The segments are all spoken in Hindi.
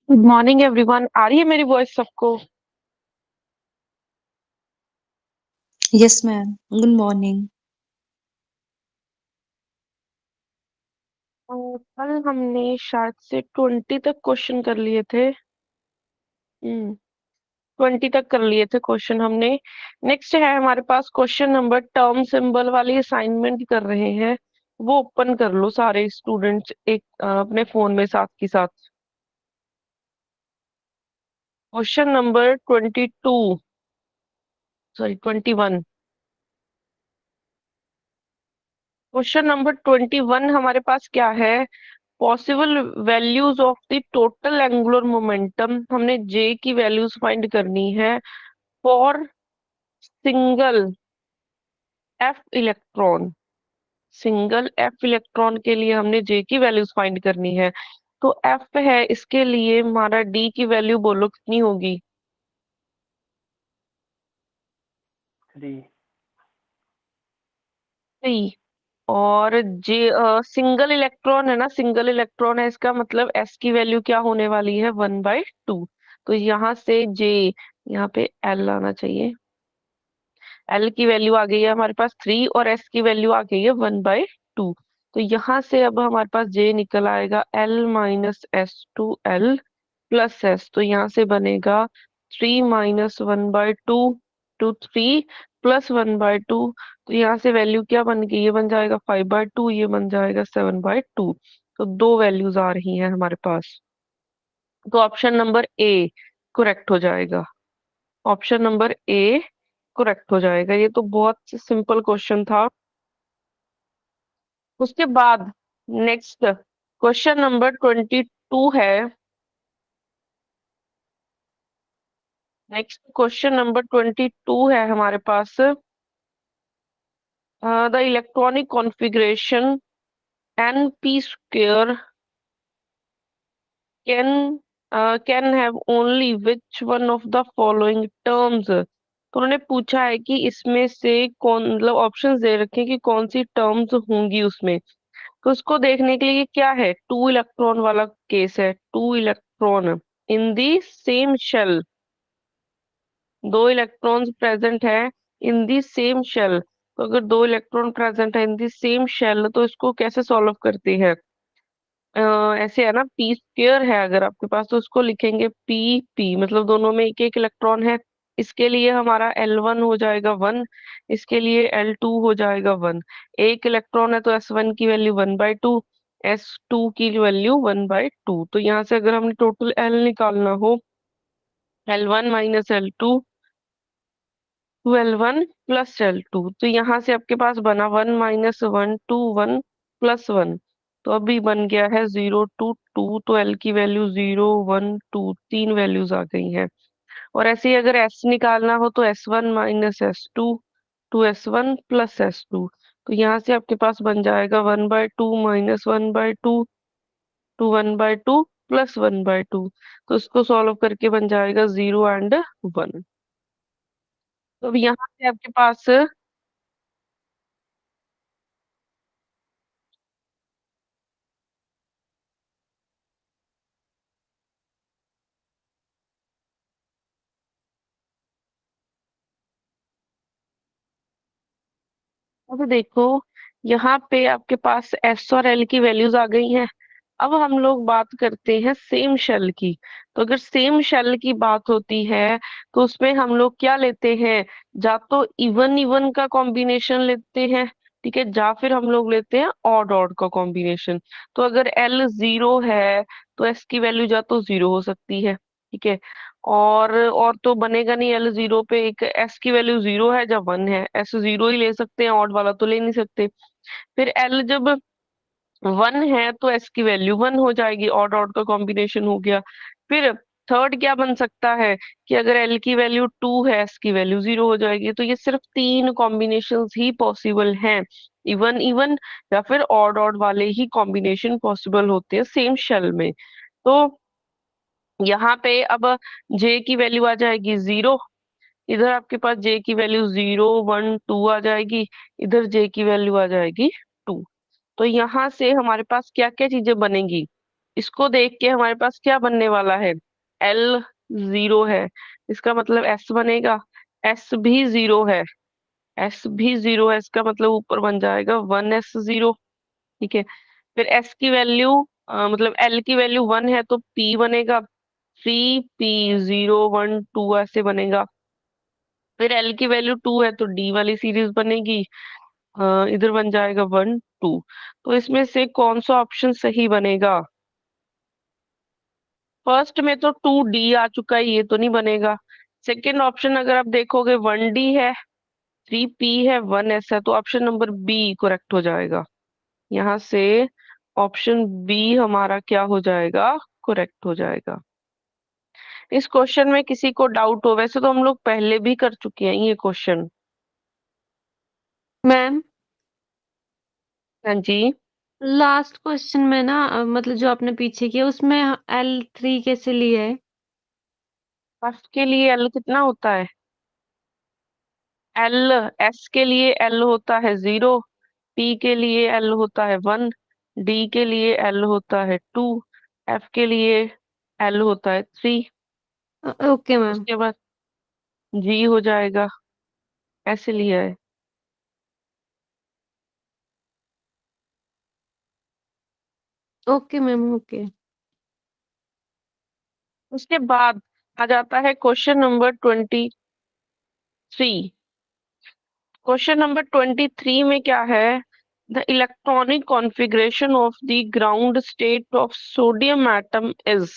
Good morning everyone. आ रही है मेरी वॉइस सबको? Yes, ma'am. Good morning. कल हमने शायद से 20 तक क्वेश्चन कर लिए थे। 20 तक कर लिए थे क्वेश्चन हमने। नेक्स्ट है हमारे पास क्वेश्चन नंबर टर्म सिंबल वाली असाइनमेंट कर रहे हैं। वो ओपन कर लो सारे स्टूडेंट्स एक अपने फोन में साथ के साथ। Question number 22, sorry 21। Question number 21 हमारे पास क्या है? Possible values of the total angular momentum, हमने जे की वैल्यूज फाइंड करनी है for single F electron. Single F electron के लिए हमने जे की वैल्यूज फाइंड करनी है। तो एफ है, इसके लिए हमारा डी की वैल्यू बोलो कितनी होगी? 3। थ्री। और जे सिंगल इलेक्ट्रॉन है ना, सिंगल इलेक्ट्रॉन है, इसका मतलब एस की वैल्यू क्या होने वाली है? 1/2। तो यहाँ से जे, यहाँ पे एल आना चाहिए। एल की वैल्यू आ गई है हमारे पास 3 और एस की वैल्यू आ गई है 1/2। तो यहाँ से अब हमारे पास जे निकल आएगा L - S 2 L plus S. तो यहाँ से बनेगा 3 - 1/2 टू 3 प्लस 1/2। तो यहाँ से वैल्यू क्या बन गई? ये बन जाएगा 5/2, ये बन जाएगा 7/2। तो दो वैल्यूज आ रही हैं हमारे पास। तो ऑप्शन नंबर ए करेक्ट हो जाएगा। ऑप्शन नंबर ए करेक्ट हो जाएगा। ये तो बहुत सिंपल क्वेश्चन था। उसके बाद नेक्स्ट क्वेश्चन नंबर 22 है। नेक्स्ट क्वेश्चन नंबर 22 है हमारे पास। The electronic configuration Np² can can have only which one of the following terms. तो उन्होंने पूछा है कि इसमें से कौन, मतलब ऑप्शंस दे रखे हैं कि कौन सी टर्म्स होंगी उसमें। तो उसको देखने के लिए ये क्या है? टू इलेक्ट्रॉन वाला केस है। Two electron in the same shell, दो इलेक्ट्रॉन्स प्रेजेंट है इन दी सेम शेल। तो अगर दो इलेक्ट्रॉन प्रेजेंट है इन दी सेम शेल, तो इसको कैसे सॉल्व करते हैं? ऐसे है ना, p² है अगर आपके पास, तो उसको लिखेंगे p मतलब दोनों में एक एक इलेक्ट्रॉन है। इसके लिए हमारा L1 हो जाएगा 1, इसके लिए L2 हो जाएगा 1। एक इलेक्ट्रॉन है तो S1 की वैल्यू 1/2, S2 की वैल्यू 1/2। तो यहाँ से अगर हमने टोटल L निकालना हो, L1 - L2 L1 plus L2। तो यहाँ से आपके पास बना 1 - 1 2 1 प्लस 1। तो अभी बन गया है 0 2 2। तो L की वैल्यू 0 1 2, तीन वैल्यूज आ गई हैं। और ऐसे ही अगर S निकालना हो तो S1 - S2 2S1 plus S2। तो यहाँ से आपके पास बन जाएगा 1/2 -1/2 1/2 प्लस 1/2। तो इसको सॉल्व करके बन जाएगा 0 और 1। तो अब यहाँ से आपके पास, अब देखो यहाँ पे आपके पास एस और एल की वैल्यूज आ गई हैं। अब हम लोग बात करते हैं सेम शेल की। तो अगर सेम शेल की बात होती है तो उसमें हम लोग क्या लेते हैं? या तो इवन इवन का कॉम्बिनेशन लेते हैं, ठीक है, या फिर हम लोग लेते हैं ऑड ऑड का कॉम्बिनेशन। तो अगर एल 0 है तो एस की वैल्यू या तो 0 हो सकती है, ठीक है। और तो बनेगा नहीं, एल 0 पे एक एस की वैल्यू 0 है या 1 है, एस 0 ही ले सकते हैं, ऑड वाला तो ले नहीं सकते। फिर एल जब 1 है तो एस की वैल्यू 1 हो जाएगी, ऑड ऑड का कॉम्बिनेशन हो गया। फिर थर्ड क्या बन सकता है कि अगर एल की वैल्यू 2 है, एस की वैल्यू 0 हो जाएगी। तो ये सिर्फ तीन कॉम्बिनेशंस ही पॉसिबल हैं। इवन इवन या फिर ऑड ऑड वाले ही कॉम्बिनेशन पॉसिबल होते हैं सेम शेल में। तो यहाँ पे अब जे की वैल्यू आ जाएगी 0, इधर आपके पास जे की वैल्यू 0 1 2 आ जाएगी, इधर जे की वैल्यू आ जाएगी 2। तो यहाँ से हमारे पास क्या क्या चीजें बनेंगी? इसको देख के हमारे पास क्या बनने वाला है, एल 0 है, इसका मतलब एस बनेगा, एस भी 0 है, एस भी 0 है, इसका मतलब ऊपर बन जाएगा 1s0। ठीक है, फिर एस की वैल्यू मतलब एल की वैल्यू 1 है तो पी बनेगा 3p0 1 2 ऐसे बनेगा। फिर एल की वैल्यू 2 है तो डी वाली सीरीज बनेगी, इधर बन जाएगा 1 2। तो इसमें से कौन सा ऑप्शन सही बनेगा? फर्स्ट में तो 2d आ चुका है, ये तो नहीं बनेगा। सेकंड ऑप्शन अगर आप देखोगे 1d है, 3p है, 1s है, तो ऑप्शन नंबर बी करेक्ट हो जाएगा। यहाँ से ऑप्शन बी हमारा क्या हो जाएगा, करेक्ट हो जाएगा। इस क्वेश्चन में किसी को डाउट हो? वैसे तो हम लोग पहले भी कर चुके हैं ये क्वेश्चन। मैम, हाँ जी। लास्ट क्वेश्चन में ना मतलब जो आपने पीछे किया उसमें L3 कैसे लिया है? फर्स्ट के लिए एल कितना होता है? एल, एस के लिए एल होता है 0, पी के लिए एल होता है 1, डी के लिए एल होता है 2, एफ के लिए एल होता है 3। Okay ma'am. उसके बाद जी हो जाएगा, ऐसे लिया है। Okay ma'am, okay. उसके बाद आ जाता है क्वेश्चन नंबर 23। क्वेश्चन नंबर 23 में क्या है? The electronic configuration of the ground state of sodium atom is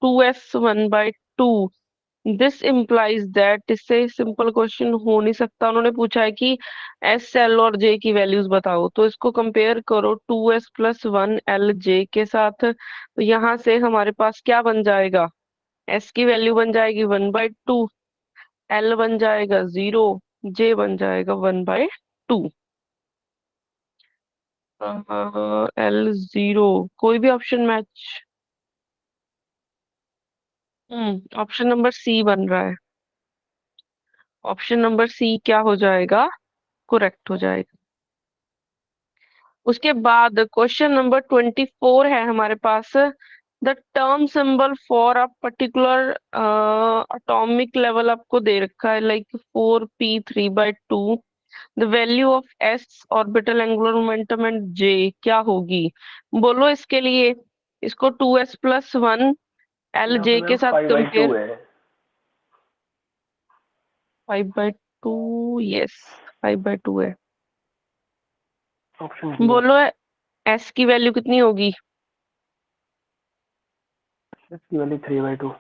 2s1/2। This implies that, इससे सिंपल क्वेश्चन हो नहीं सकता। उन्होंने पूछा है कि एस, एल और जे की वैल्यूज बताओ, तो इसको कंपेयर करो 2s+1 एल जे के साथ। तो यहाँ से हमारे पास क्या बन जाएगा, एस की वैल्यू बन जाएगी 1/2, एल बन जाएगा 0, जे बन जाएगा 1/2। L0, कोई भी option match? Option number C बन रहा है। ऑप्शन नंबर सी क्या हो जाएगा, करेक्ट हो जाएगा। उसके बाद क्वेश्चन नंबर 24 है हमारे पास। The term symbol for a particular atomic level आपको दे रखा है, like 4p3/2। The value of S orbital angular momentum and J क्या होगी? बोलो इसके लिए। इसको 2s+1 एल यहाँ पे जे के मैम साथ 5/2 कंपेयर। है। 5/2, यस, 5/2 है। ऑप्शन बी है। बोलो एस की वैल्यू कितनी होगी? इसकी वैल्यू 3/2।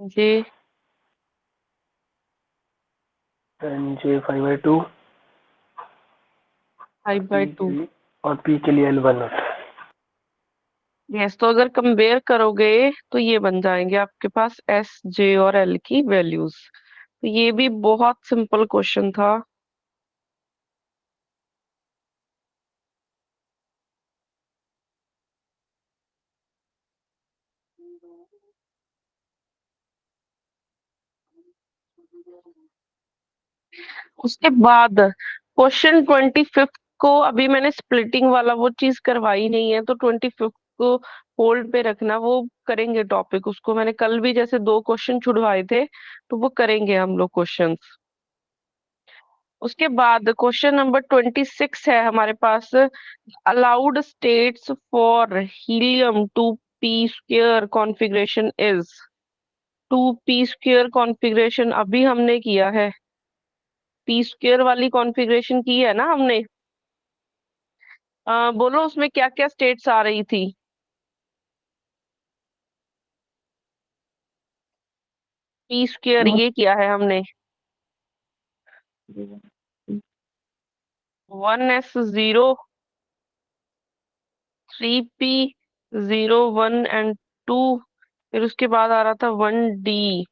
जे एन जे 5/2। और फाइव बाई पी के टू लिए और पी के लिए L1 होता है। यस, तो अगर कंपेयर करोगे तो ये बन जाएंगे आपके पास एस, जे और एल की वैल्यूज। तो ये भी बहुत सिंपल क्वेश्चन था। उसके बाद क्वेश्चन 25 को अभी मैंने स्प्लिटिंग वाला वो चीज करवाई नहीं है, तो 25 को होल्ड पे रखना, वो करेंगे टॉपिक। उसको मैंने कल भी जैसे 2 क्वेश्चन छुड़वाए थे, तो वो करेंगे हम लोग क्वेश्चंस। उसके बाद क्वेश्चन नंबर 26 है हमारे पास। Allowed states for helium 2p² configuration is. 2p² configuration अभी हमने किया है, p² वाली कॉन्फ़िगरेशन की है ना हमने। बोलो उसमें क्या क्या स्टेट्स आ रही थी? p² ये किया है हमने, 1s0, 3p0 1 एंड 2। फिर उसके बाद आ रहा था 1d2।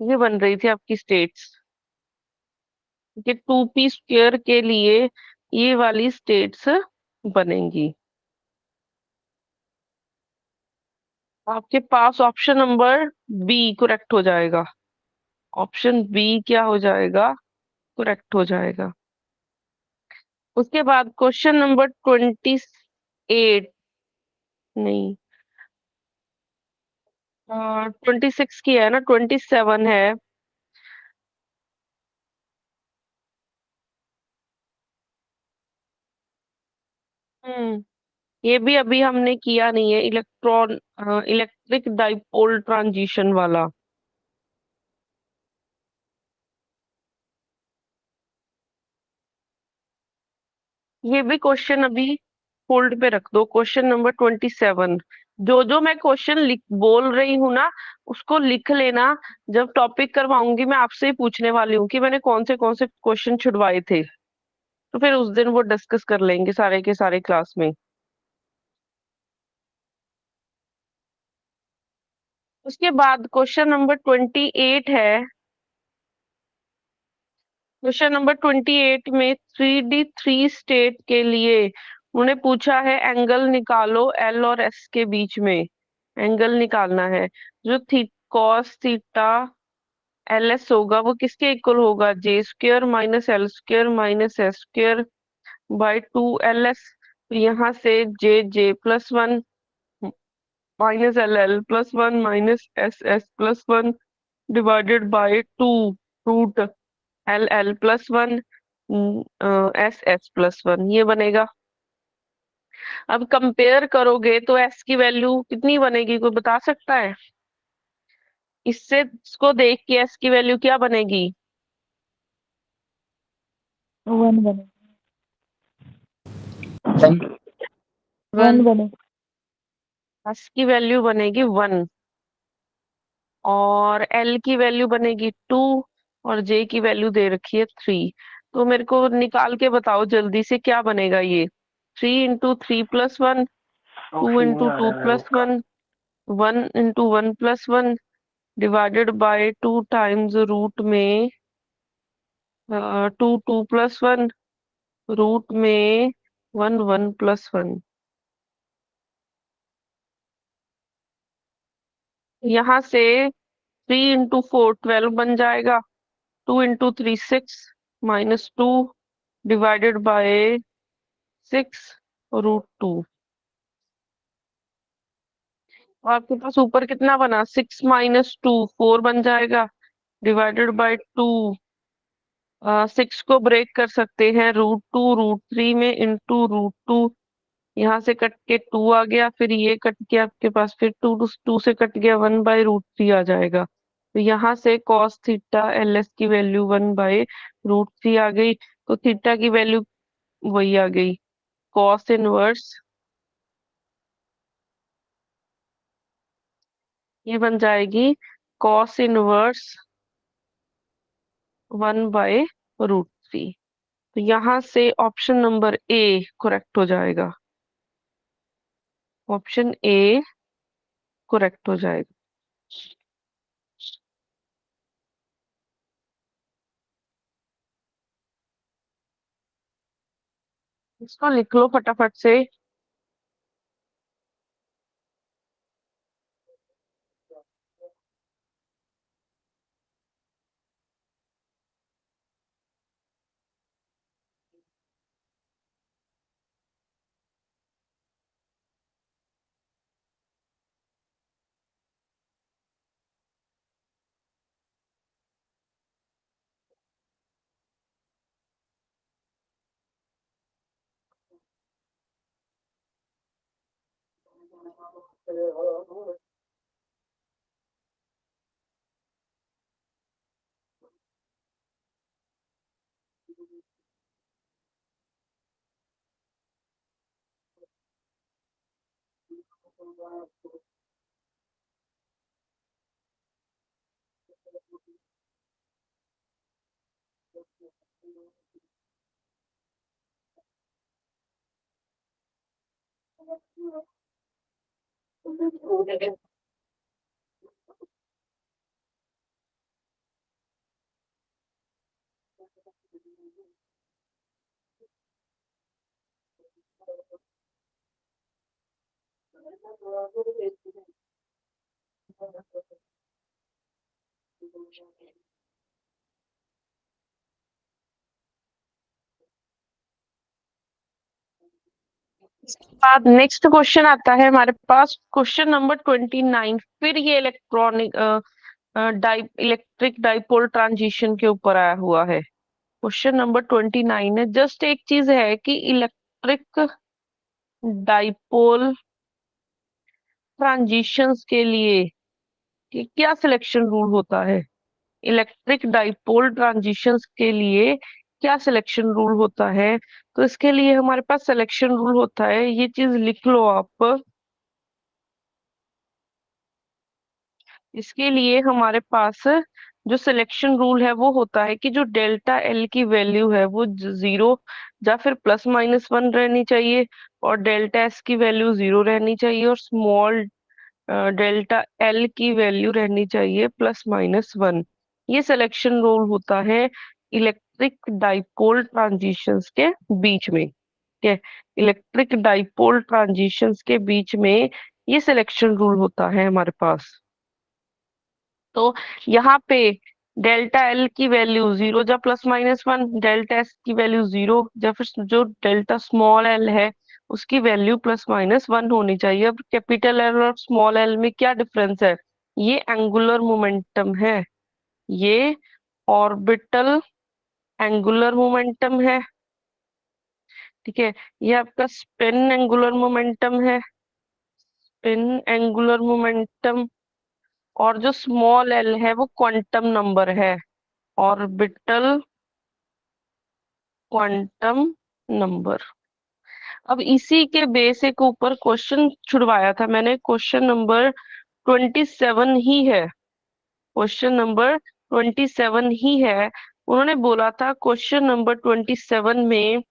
ये बन रही थी आपकी स्टेट्स। ये 2p² के लिए ये वाली स्टेट्स बनेंगी। आपके पास ऑप्शन नंबर बी करेक्ट हो जाएगा। ऑप्शन बी क्या हो जाएगा, करेक्ट हो जाएगा। उसके बाद क्वेश्चन नंबर 28, नहीं 26 की है ना, 27 है। हम्म ये भी अभी हमने किया नहीं है, इलेक्ट्रिक डाइपोल ट्रांजिशन वाला। ये भी क्वेश्चन अभी होल्ड पे रख दो, क्वेश्चन नंबर 27। जो जो मैं क्वेश्चन लिख बोल रही हूँ ना, उसको लिख लेना। जब टॉपिक करवाऊंगी मैं आपसे ही पूछने वाली हूँ कि मैंने कौन से क्वेश्चन छुड़वाए थे, तो फिर उस दिन वो डिस्कस कर लेंगे सारे के सारे क्लास में। उसके बाद क्वेश्चन नंबर 28 है। क्वेश्चन नंबर 28 में 3D स्टेट के लिए उन्होंने पूछा है, एंगल निकालो एल और एस के बीच में। एंगल निकालना है। जो कॉस थीटा एल एस होगा वो किसके इक्वल होगा, J² minus L² minus S² by 2LS। तो यहाँ से J+1 minus LL+1 minus SS+1 divided by 2 root LL+1 SS+1 ये बनेगा। अब कंपेयर करोगे तो S की वैल्यू कितनी बनेगी, कोई बता सकता है? इससे इसको देख के S की वैल्यू क्या बनेगी? 1 बने। 1। 1 1। बने। S की वैल्यू बनेगी 1 और L की वैल्यू बनेगी 2 और J की वैल्यू दे रखी है 3। तो मेरे को निकाल के बताओ जल्दी से क्या बनेगा ये। 3 × 3+1, टू ऑप्शन नहीं इंटू आ टू रहा है मैम प्लस इसका। One 1 × 1+1 divided by 2 times root में 2 2+1 रूट में 1 1+1। यहाँ से 3 × 4 12 बन जाएगा। 2 × 3 6 -2 डिवाइडेड बाय 6 √2। और आपके पास ऊपर कितना बना, 6 - 2 4 बन जाएगा डिवाइडेड बाय 2। 6 को ब्रेक कर सकते हैं √2 √3 में इंटू √2। यहाँ से कट के 2 आ गया, फिर ये कट के आपके पास फिर 2 2 से कट गया, 1/√3 आ जाएगा। तो यहाँ से cos थीटा LS की वैल्यू 1/√3 आ गई। तो थीटा की वैल्यू वही आ गई, कॉस इनवर्स ये बन जाएगी कॉस इनवर्स 1/√3। तो यहाँ से ऑप्शन नंबर ए करेक्ट हो जाएगा। ऑप्शन ए करेक्ट हो जाएगा। इसको लिख लो फटाफट से। बाद नेक्स्ट क्वेश्चन आता है हमारे पास, क्वेश्चन नंबर 29। फिर ये इलेक्ट्रिक डाइपोल ट्रांजिशन के ऊपर आया हुआ है। क्वेश्चन नंबर 29 है। जस्ट एक चीज है कि इलेक्ट्रिक डाइपोल ट्रांजिशंस के लिए कि क्या सिलेक्शन रूल होता है। इलेक्ट्रिक डाइपोल ट्रांजिशंस के लिए क्या सिलेक्शन रूल होता है। तो इसके लिए हमारे पास सिलेक्शन रूल होता है, ये चीज लिख लो आप। इसके लिए हमारे पास जो सिलेक्शन रूल है वो होता है कि जो डेल्टा एल की वैल्यू है वो 0 या फिर +-1 रहनी चाहिए, और डेल्टा एस की वैल्यू 0 रहनी चाहिए, और स्मॉल डेल्टा एल की वैल्यू रहनी चाहिए +-1। ये सिलेक्शन रूल होता है इलेक्ट्रिक डाइपोल ट्रांजिशंस के बीच में। ठीक है, इलेक्ट्रिक डाइपोल ट्रांजिशंस के बीच में ये सिलेक्शन रूल होता है हमारे पास। तो यहाँ पे डेल्टा एल की वैल्यू 0 या +-1, डेल्टा एस की वैल्यू 0 या फिर जो डेल्टा स्मॉल एल है उसकी वैल्यू +-1 होनी चाहिए। अब कैपिटल एल और स्मॉल एल में क्या डिफरेंस है, ये एंगुलर मोमेंटम है, ये ऑर्बिटल एंगुलर मोमेंटम है। ठीक है, ये आपका स्पिन एंगुलर मोमेंटम है, स्पिन एंगुलर मोमेंटम। और जो स्मॉल एल है वो क्वांटम नंबर है, ऑर्बिटल क्वांटम नंबर। अब इसी के बेसिक ऊपर क्वेश्चन छुड़वाया था मैंने, क्वेश्चन नंबर 27 ही है, क्वेश्चन नंबर 27 ही है। उन्होंने बोला था क्वेश्चन नंबर 27 में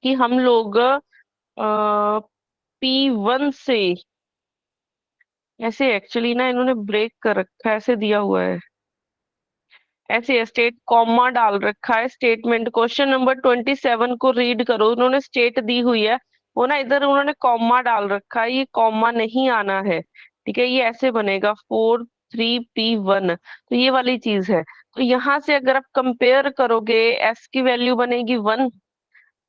कि हम लोग P1 से, ऐसे एक्चुअली ना इन्होंने ब्रेक कर रखा है, ऐसे दिया हुआ है, ऐसे स्टेट कॉमा डाल रखा है स्टेटमेंट। क्वेश्चन नंबर 27 को रीड करो, उन्होंने स्टेट दी हुई है, वो ना इधर उन्होंने कॉमा डाल रखा है, ये कॉमा नहीं आना है। ठीक है, ये ऐसे बनेगा 4 3 P1, तो ये वाली चीज है। तो यहाँ से अगर आप कंपेयर करोगे, एस की वैल्यू बनेगी 1,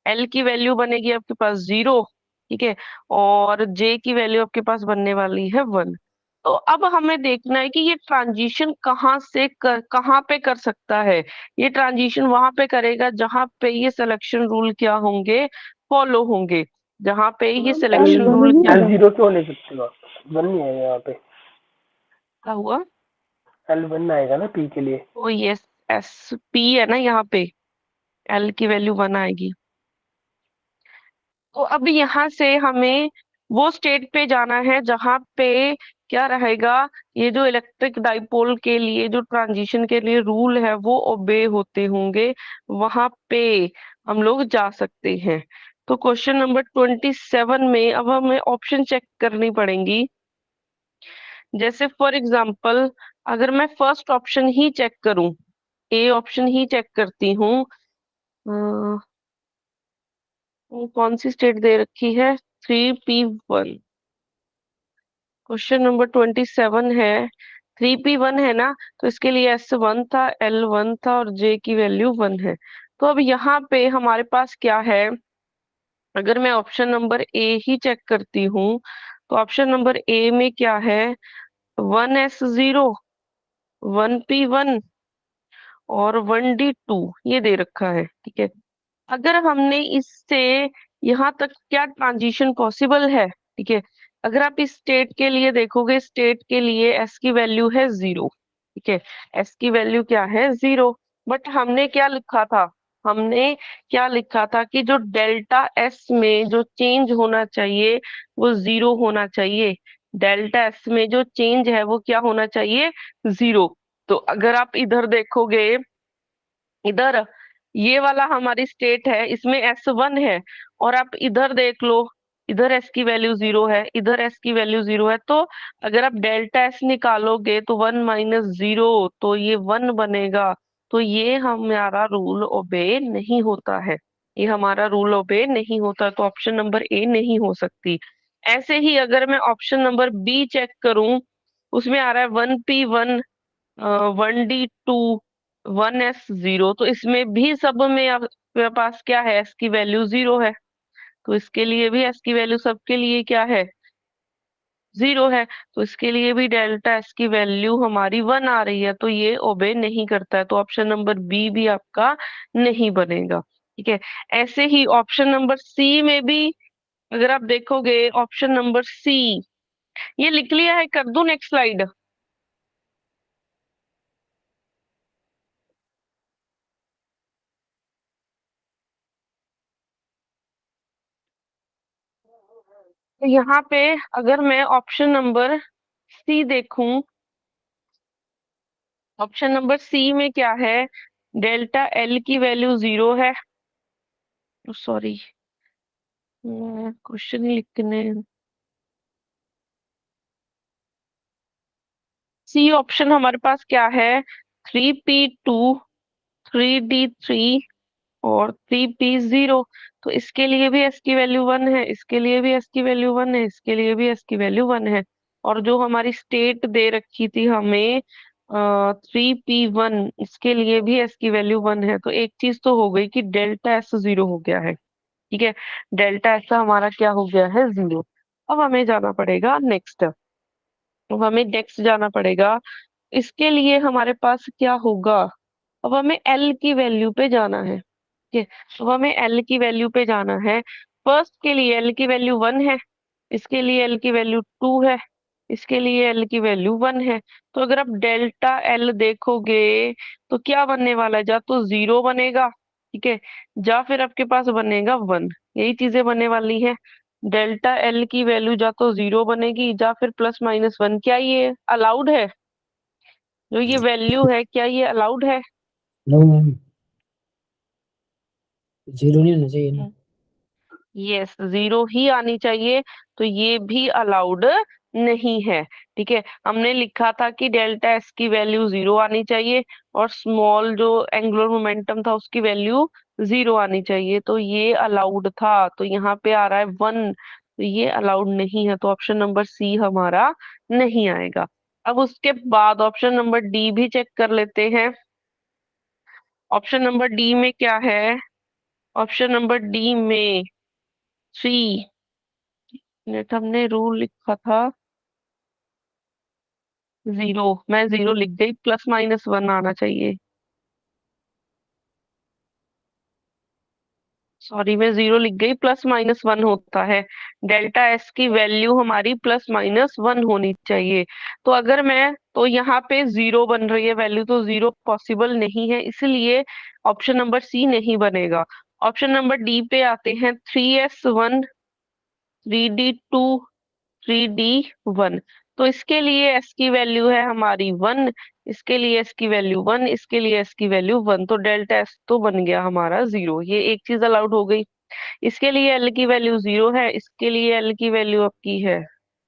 एल की वैल्यू बनेगी आपके पास 0। ठीक है, और जे की वैल्यू आपके पास बनने वाली है 1। तो अब हमें देखना है कि ये ट्रांजिशन कहाँ पे कर सकता है। ये ट्रांजिशन वहां पे करेगा जहां पे ये सिलेक्शन रूल क्या होंगे, फॉलो होंगे, जहां पे ये सिलेक्शन रूल क्या L0 क्यों ले सकते हो आप? 1 नहीं आएगा यहाँ पे, क्या हुआ। L1 आएगा ना P के लिए। ओ यस, एस पी है ना यहाँ पे, एल की वैल्यू 1 आएगी। तो अब यहाँ से हमें वो स्टेट पे जाना है जहां पे क्या रहेगा, ये जो इलेक्ट्रिक डाइपोल के लिए जो ट्रांजिशन के लिए रूल है वो ओबे होते होंगे, वहां पे हम लोग जा सकते हैं। तो क्वेश्चन नंबर 27 में अब हमें ऑप्शन चेक करनी पड़ेंगी। जैसे फॉर एग्जांपल अगर मैं फर्स्ट ऑप्शन ही चेक करूं, ए ऑप्शन ही चेक करती हूँ, कौन सी स्टेट दे रखी है, 3P1। क्वेश्चन नंबर 27 है, 3P1 है ना, तो इसके लिए S1 था, L1 था, और J की वैल्यू 1 है। तो अब यहाँ पे हमारे पास क्या है, अगर मैं ऑप्शन नंबर ए ही चेक करती हूँ, तो ऑप्शन नंबर ए में क्या है, 1S0, 1P1 और 1D2 ये दे रखा है। ठीक है, अगर हमने इससे यहाँ तक क्या ट्रांजिशन पॉसिबल है। ठीक है, अगर आप इस स्टेट के लिए देखोगे, स्टेट के लिए एस की वैल्यू है 0। ठीक है, एस की वैल्यू क्या है, 0। बट हमने क्या लिखा था, हमने क्या लिखा था कि जो डेल्टा एस में जो चेंज होना चाहिए वो 0 होना चाहिए, डेल्टा एस में जो चेंज है वो क्या होना चाहिए, 0। तो अगर आप इधर देखोगे, इधर ये वाला हमारी स्टेट है, इसमें S1 है, और आप इधर देख लो, इधर S की वैल्यू 0 है, इधर S की वैल्यू 0 है। तो अगर आप डेल्टा S निकालोगे तो 1 - 0, तो ये 1 बनेगा। तो ये हमारा रूल ओबे नहीं होता है, ये हमारा रूल ओबे नहीं होता, तो ऑप्शन नंबर ए नहीं हो सकती। ऐसे ही अगर मैं ऑप्शन नंबर बी चेक करूं, उसमें आ रहा है 1P1, 1D2, 1S0, तो इसमें भी सब में आपके पास क्या है, एस की वैल्यू 0 है। तो इसके लिए भी एस की वैल्यू सबके लिए क्या है, 0 है। तो इसके लिए भी डेल्टा एस की वैल्यू हमारी 1 आ रही है, तो ये ओबे नहीं करता है, तो ऑप्शन नंबर बी भी आपका नहीं बनेगा। ठीक है, ऐसे ही ऑप्शन नंबर सी में भी अगर आप देखोगे, ऑप्शन नंबर सी ये लिख लिया है, कर दूं नेक्स्ट स्लाइड। तो यहाँ पे अगर मैं ऑप्शन नंबर सी देखूं, ऑप्शन नंबर सी में क्या है, डेल्टा एल की वैल्यू 0 है। सॉरी, क्वेश्चन लिखने, सी ऑप्शन हमारे पास क्या है, 3p2, 3d3 और 3p0। तो इसके लिए भी एस की वैल्यू 1 है, इसके लिए भी एस की वैल्यू 1 है, इसके लिए भी एस की वैल्यू 1 है। और जो हमारी स्टेट दे रखी थी हमें 3p1, इसके लिए भी एस की वैल्यू 1 है। तो एक चीज तो हो गई कि डेल्टा एस 0 हो गया है। ठीक है, डेल्टा एस हमारा क्या हो गया है, 0। अब हमें जाना पड़ेगा नेक्स्ट, तो हमें नेक्स्ट जाना पड़ेगा। इसके लिए हमारे पास क्या होगा, अब हमें एल की वैल्यू पे जाना है। ठीक है, अब हमें एल की वैल्यू पे जाना है। फर्स्ट के लिए एल की वैल्यू 1 है, इसके लिए एल की वैल्यू 2 है, इसके लिए एल की वैल्यू 1 है। तो अगर आप डेल्टा एल देखोगे तो क्या बनने वाला है, या तो 0 बनेगा, ठीक है, या फिर आपके पास बनेगा 1। यही चीजें बनने वाली है। डेल्टा एल की वैल्यू या तो 0 बनेगी या फिर +-1। क्या ये अलाउड है, जो ये वैल्यू है क्या ये अलाउड है? नो मैम, 0 नहीं होना चाहिए ना। यस, 0 ही आनी चाहिए, तो ये भी अलाउड नहीं है। ठीक है, हमने लिखा था कि डेल्टा एस की वैल्यू 0 आनी चाहिए और स्मॉल जो एंगुलर मोमेंटम था उसकी वैल्यू 0 आनी चाहिए, तो ये अलाउड था। तो यहाँ पे आ रहा है 1, तो ये अलाउड नहीं है, तो ऑप्शन नंबर सी हमारा नहीं आएगा। अब उसके बाद ऑप्शन नंबर डी भी चेक कर लेते हैं। ऑप्शन नंबर डी में क्या है, ऑप्शन नंबर डी में 3, नेट हमने रूल लिखा था 0, मैं 0 लिख गई, +-1 आना चाहिए। सॉरी, मैं 0 लिख गई, +-1 होता है। डेल्टा एस की वैल्यू हमारी +-1 होनी चाहिए। तो अगर मैं, तो यहाँ पे 0 बन रही है वैल्यू, तो 0 पॉसिबल नहीं है, इसलिए ऑप्शन नंबर सी नहीं बनेगा। ऑप्शन नंबर डी पे आते हैं, 3s1, 3d2, 3d1। तो इसके लिए एस की वैल्यू है हमारी 1, इसके लिए एस की वैल्यू 1, इसके लिए एस की वैल्यू 1, तो डेल्टा एस तो बन गया हमारा 0। ये एक चीज अलाउड हो गई। इसके लिए एल की वैल्यू 0 है, इसके लिए एल की वैल्यू आपकी है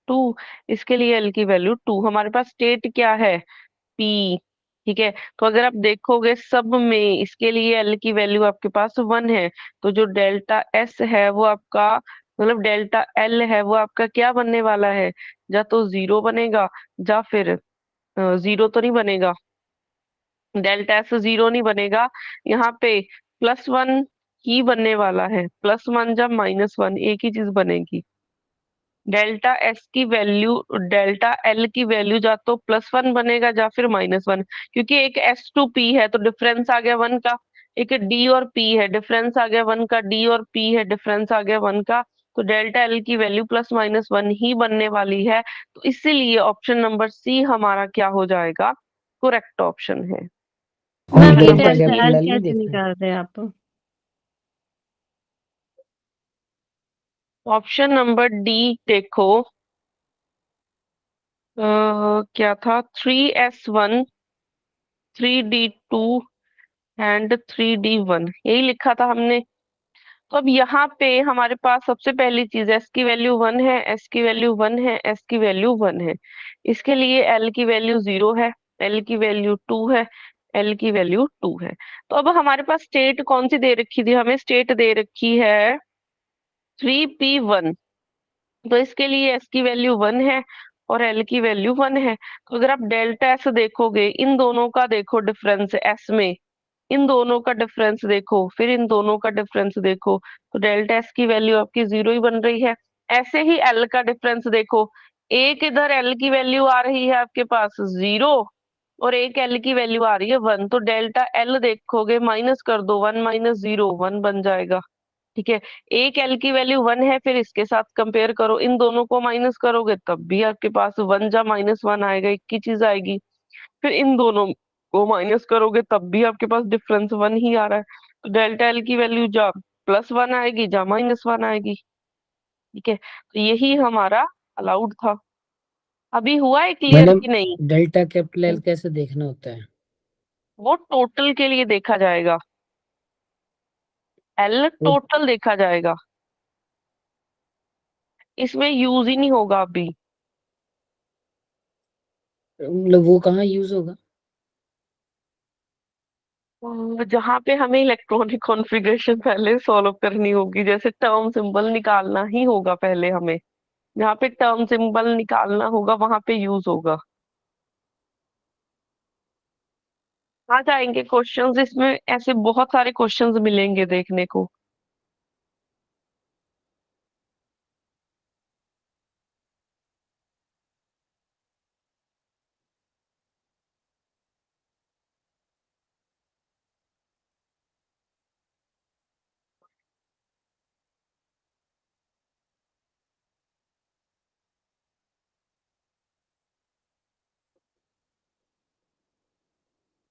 2, इसके लिए एल की वैल्यू 2। हमारे पास स्टेट क्या है, पी। ठीक है, तो अगर आप देखोगे सब में इसके लिए एल की वैल्यू आपके पास 1 है, तो जो डेल्टा एस है वो आपका, मतलब डेल्टा एल है वो आपका क्या बनने वाला है, या तो 0 बनेगा या फिर 0 तो नहीं बनेगा, डेल्टा एस 0 नहीं बनेगा, यहाँ पे +1 ही बनने वाला है। +1 जब -1 एक ही चीज बनेगी। डेल्टा एस की वैल्यू, डेल्टा एल की वैल्यू या तो +1 बनेगा या फिर -1, क्योंकि एक एस टू पी है तो डिफरेंस आ गया 1 का, एक डी और पी है डिफरेंस आ गया 1 का, डी और पी है डिफरेंस आ गया 1 का। तो डेल्टा एल की वैल्यू +-1 ही बनने वाली है, तो इसीलिए ऑप्शन नंबर सी हमारा क्या हो जाएगा, करेक्ट ऑप्शन है। होल्ड मैम ये करना पड़ेगा, डेल्टा एल फिलहाल नहीं कैसे देखना। निकाल रहे हैं आप? ऑप्शन नंबर डी देखो, क्या था, 3s1, 3d2 एंड 3d1, यही लिखा था हमने। तो अब यहाँ पे हमारे पास सबसे पहली चीज, एस की वैल्यू 1 है, एस की वैल्यू 1 है, एस की वैल्यू 1 है। इसके लिए एल की वैल्यू 0 है, एल की वैल्यू 2 है, एल की वैल्यू 2 है। तो अब हमारे पास स्टेट कौन सी दे रखी थी, हमें स्टेट दे रखी है 3p1। तो इसके लिए एस की वैल्यू 1 है और एल की वैल्यू 1 है। तो अगर आप डेल्टा एस देखोगे, इन दोनों का देखो डिफरेंस एस में, इन दोनों का डिफरेंस देखो, फिर इन दोनों का डिफरेंस देखो, तो डेल्टा एस की वैल्यू आपकी 0 ही बन रही है। ऐसे ही एल का डिफरेंस देखो, एक इधर एल की वैल्यू आ रही है आपके पास 0 और एक एल की वैल्यू आ रही है 1, तो डेल्टा एल देखोगे माइनस कर दो, 1 माइनस 0 1 बन जाएगा। ठीक है, एक एल की वैल्यू 1 है, फिर इसके साथ कंपेयर करो, इन दोनों को माइनस करोगे तब भी आपके पास 1 जा -1 आएगा, एक की चीज आएगी। फिर इन दोनों को माइनस करोगे तब भी आपके पास डिफरेंस 1 ही आ रहा है, तो डेल्टा एल की वैल्यू जा +1 आएगी जा -1 आएगी। ठीक है, तो यही हमारा अलाउड था। अभी हुआ है क्लियर मैडम कि नहीं? डेल्टा कैपिटल एल कैसे देखना होता है? वो टोटल के लिए देखा जाएगा, एल वो टोटल देखा जाएगा, इसमें यूज ही नहीं होगा अभी। मतलब वो कहाँ यूज होगा? जहाँ पे हमें इलेक्ट्रॉनिक कॉन्फ़िगरेशन पहले सॉल्व करनी होगी, जैसे टर्म सिंबल निकालना ही होगा पहले हमें, जहाँ पे टर्म सिंबल निकालना होगा वहां पे यूज होगा। आ जाएंगे क्वेश्चंस, इसमें ऐसे बहुत सारे क्वेश्चंस मिलेंगे देखने को।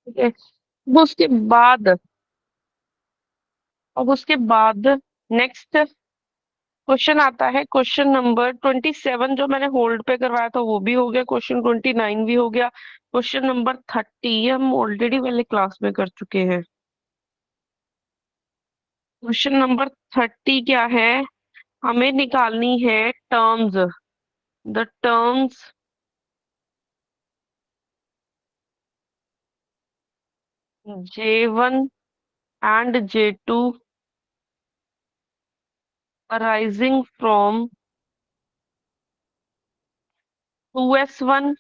ठीक है, अब उसके बाद नेक्स्ट क्वेश्चन आता है, क्वेश्चन नंबर 27 जो मैंने होल्ड पे करवाया था वो भी हो गया, क्वेश्चन 29 भी हो गया, क्वेश्चन नंबर 30 ये हम ऑलरेडी पहले क्लास में कर चुके हैं। क्वेश्चन नंबर 30 क्या है, हमें निकालनी है terms, the terms J1 and J2 arising from 2s1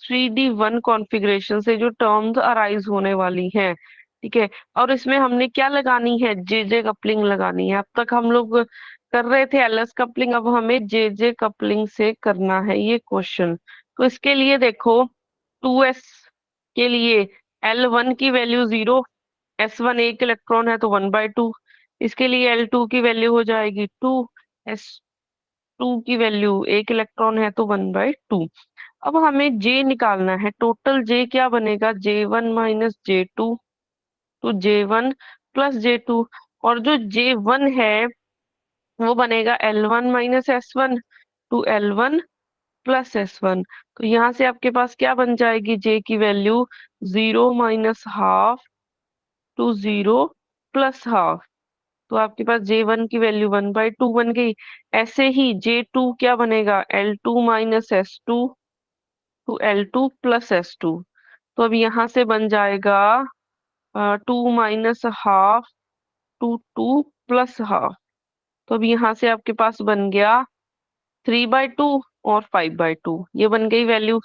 3d1 configuration से जो टर्म्स अराइज होने वाली हैं। ठीक है, और इसमें हमने क्या लगानी है, जे जे कपलिंग लगानी है। अब तक हम लोग कर रहे थे एलएस कपलिंग, अब हमें जे जे कपलिंग से करना है ये क्वेश्चन। तो इसके लिए देखो, 2s के लिए L1 की वैल्यू 0, S1 एक इलेक्ट्रॉन है तो 1/2, इसके लिए L2 की वैल्यू हो जाएगी 2, S2 की वैल्यू एक इलेक्ट्रॉन है तो 1/2। अब हमें J निकालना है, टोटल J क्या बनेगा, J1 माइनस J2, तो J1 प्लस J2, और जो J1 है वो बनेगा L1 minus S1 to L1 plus S1। तो यहाँ से आपके पास क्या बन जाएगी, J की value 0 minus half to 0 plus half, तो आपके पास J1 की वैल्यू 1/2 बन गई। ऐसे ही J2 क्या बनेगा, L2 minus S2 to L2 plus S2, तो अब यहाँ से बन जाएगा 2 minus half to 2 plus half, तो अब यहाँ से आपके पास बन गया 3/2 और 5/2, ये बन गई वैल्यू।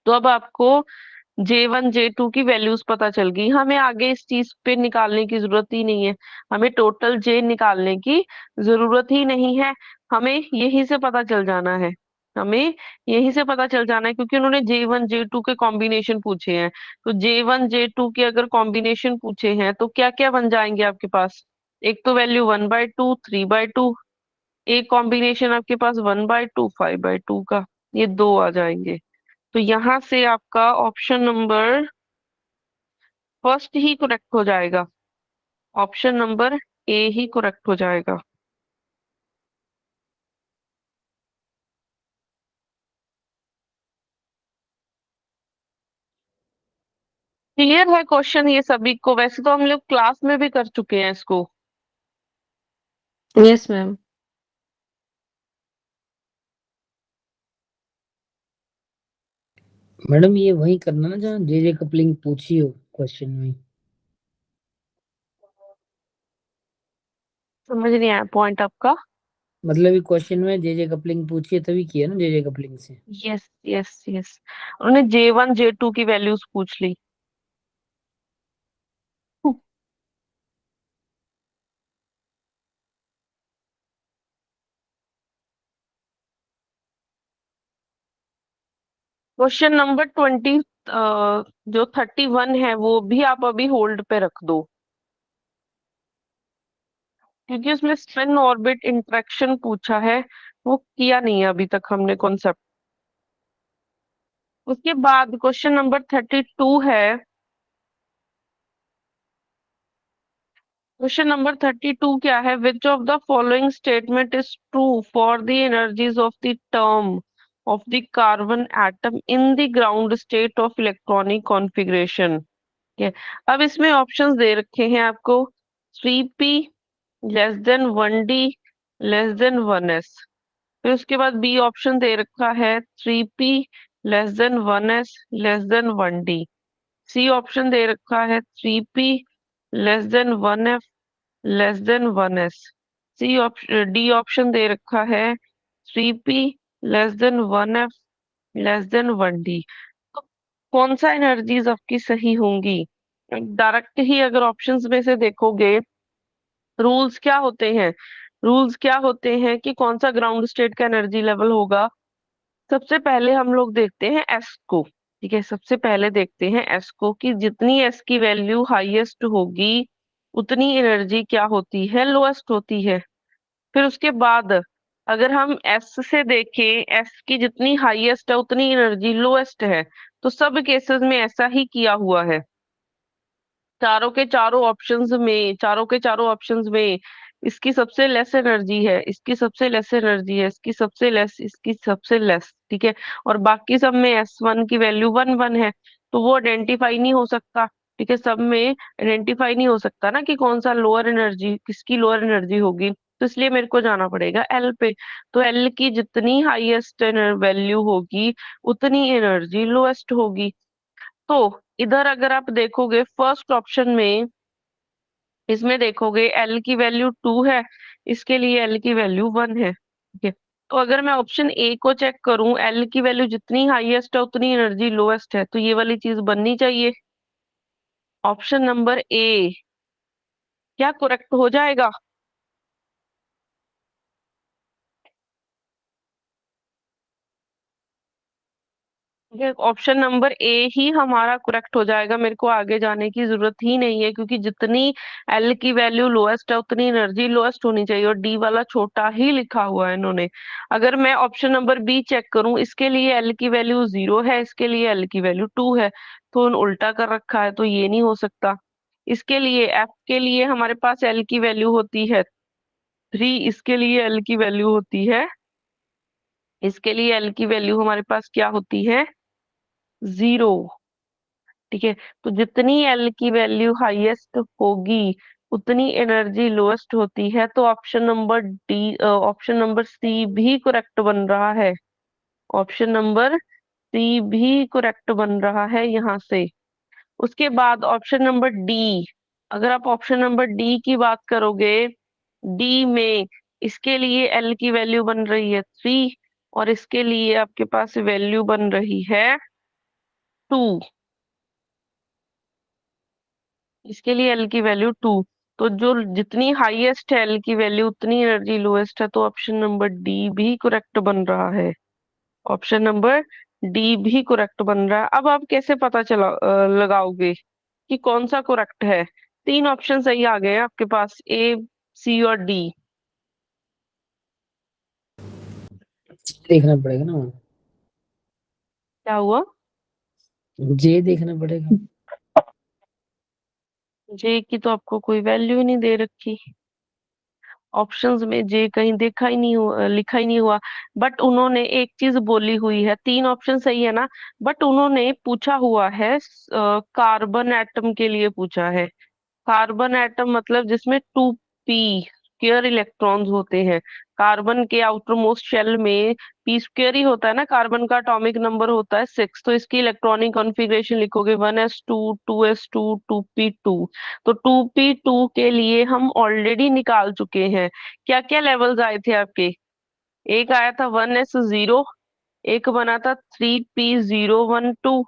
तो अब आपको J1 J2 की वैल्यूज पता चल गई, हमें आगे इस चीज पे निकालने की जरूरत ही नहीं है, हमें टोटल J निकालने की जरूरत ही नहीं है, हमें यही से पता चल जाना है, हमें यही से पता चल जाना है, क्योंकि उन्होंने J1 J2 के कॉम्बिनेशन पूछे हैं। तो J1 J2 के अगर कॉम्बिनेशन पूछे हैं तो क्या क्या बन जाएंगे आपके पास, एक तो वैल्यू 1/2 3/2, एक कॉम्बिनेशन आपके पास 1/2 5/2 का, ये दो आ जाएंगे। तो यहाँ से आपका ऑप्शन नंबर फर्स्ट ही करेक्ट हो जाएगा, option number A he correct हो जाएगा। क्लियर है क्वेश्चन ये सभी को, वैसे तो हम लोग क्लास में भी कर चुके हैं इसको। Yes ma'am. मैडम ये वही करना ना जहाँ जे जे कपलिंग पूछी हो क्वेश्चन में। समझ नहीं आया पॉइंट आपका। मतलब ये क्वेश्चन में जे जे कपलिंग पूछी है तभी किया ना जे जे कपलिंग से। यस यस यस, उन्होंने J1 J2 की वैल्यूज पूछ ली। क्वेश्चन नंबर 20 जो 31 है वो भी आप अभी होल्ड पे रख दो, क्योंकि उसमें स्पिन ऑर्बिट इंटरेक्शन पूछा है, वो किया नहीं है अभी तक हमने कॉन्सेप्ट। उसके बाद क्वेश्चन नंबर 32 है। क्वेश्चन नंबर 32 क्या है? Which of the following statement is true for the energies of the term of the carbon atom in the ground state of electronic configuration? ठीक है, अब इसमें ऑप्शंस दे रखे हैं आपको। 3p less than 1d less than 1s। फिर उसके बाद बी ऑप्शन दे रखा है 3p less than 1s less than 1d। C option दे रखा है 3p less than 1f less than 1s। C option D option दे रखा है 3p less than 1f less than 1d। तो कौन सा एनर्जीज आपकी सही होंगी? डायरेक्ट ही अगर ऑप्शंस में से देखोगे, रूल्स क्या होते हैं? रूल्स क्या होते हैं कि कौन सा ग्राउंड स्टेट का एनर्जी लेवल होगा? सबसे पहले हम लोग देखते हैं एस को। ठीक है, सबसे पहले देखते हैं एस को कि जितनी एस की वैल्यू हाईएस्ट होगी उतनी एनर्जी क्या होती है? लोएस्ट होती है। फिर उसके बाद अगर हम एस से देखें, एस की जितनी हाईएस्ट है उतनी एनर्जी लोएस्ट है। तो सब केसेस में ऐसा ही किया हुआ है। चारों के चारों ऑप्शंस में इसकी सबसे लेस एनर्जी है, इसकी सबसे लेस एनर्जी है, इसकी सबसे लेस, इसकी सबसे लेस। ठीक है, और बाकी सब में S1 की वैल्यू 1 1 है, तो वो आइडेंटिफाई नहीं हो सकता। ठीक है, सब में आइडेंटिफाई नहीं हो सकता ना कि कौन सा लोअर एनर्जी, किसकी लोअर एनर्जी होगी। तो इसलिए मेरे को जाना पड़ेगा एल पे। तो एल की जितनी हाईएस्ट वैल्यू होगी उतनी एनर्जी लोएस्ट होगी। तो इधर अगर आप देखोगे फर्स्ट ऑप्शन में, इसमें देखोगे एल की वैल्यू 2 है, इसके लिए एल की वैल्यू 1 है। ठीक है, तो अगर मैं ऑप्शन ए को चेक करूं, एल की वैल्यू जितनी हाईएस्ट है उतनी एनर्जी लोएस्ट है, तो ये वाली चीज बननी चाहिए। ऑप्शन नंबर ए क्या करेक्ट हो जाएगा? ठीक है, ऑप्शन नंबर ए ही हमारा करेक्ट हो जाएगा। मेरे को आगे जाने की जरूरत ही नहीं है, क्योंकि जितनी एल की वैल्यू लोएस्ट है उतनी एनर्जी लोएस्ट होनी चाहिए, और डी वाला छोटा ही लिखा हुआ है इन्होंने। अगर मैं ऑप्शन नंबर बी चेक करूं, इसके लिए एल की वैल्यू 0 है, इसके लिए एल की वैल्यू 2 है, तो उल्टा कर रखा है, तो ये नहीं हो सकता। इसके लिए एफ के लिए हमारे पास एल की वैल्यू होती है 3, इसके लिए एल की वैल्यू होती है, इसके लिए एल की वैल्यू हमारे पास क्या होती है? 0। ठीक है, तो जितनी एल की वैल्यू हाईएस्ट होगी उतनी एनर्जी लोएस्ट होती है। तो option number D, option number C भी करेक्ट बन रहा है। ऑप्शन नंबर सी भी करेक्ट बन रहा है यहाँ से। उसके बाद ऑप्शन नंबर डी, अगर आप ऑप्शन नंबर डी की बात करोगे, डी में इसके लिए एल की वैल्यू बन रही है 3, और इसके लिए आपके पास वैल्यू बन रही है 2। इसके लिए एल की वैल्यू 2। तो जो जितनी हाईएस्ट है एल की वैल्यू उतनी एनर्जी लोएस्ट है, तो ऑप्शन नंबर डी भी करेक्ट बन रहा है। ऑप्शन नंबर डी भी करेक्ट बन रहा है। अब आप कैसे पता लगाओगे कि कौन सा करेक्ट है? तीन ऑप्शन सही आ गए हैं आपके पास, ए, सी और डी। देखना पड़ेगा ना, क्या हुआ? जे देखना पड़ेगा। जे की तो आपको कोई वैल्यू ही नहीं दे रखी, ऑप्शंस में जे कहीं देखा ही नहीं हुआ, लिखा ही नहीं हुआ। बट उन्होंने एक चीज बोली हुई है, तीन ऑप्शन सही है ना, बट उन्होंने पूछा हुआ है कार्बन एटम के लिए पूछा है। कार्बन एटम मतलब जिसमें 2p स्क्वायर इलेक्ट्रॉन्स होते हैं। कार्बन के आउटर मोस्ट शेल में p स्क्वायर ही होता है ना, कार्बन का एटॉमिक नंबर होता है 6, तो इसकी इलेक्ट्रॉनिक कॉन्फ़िगरेशन लिखोगे 1s2 2s2 2p2। तो 2p2 के लिए हम ऑलरेडी निकाल चुके हैं। क्या क्या लेवल्स आए थे आपके? एक आया था 1s0, एक बना था 3p012,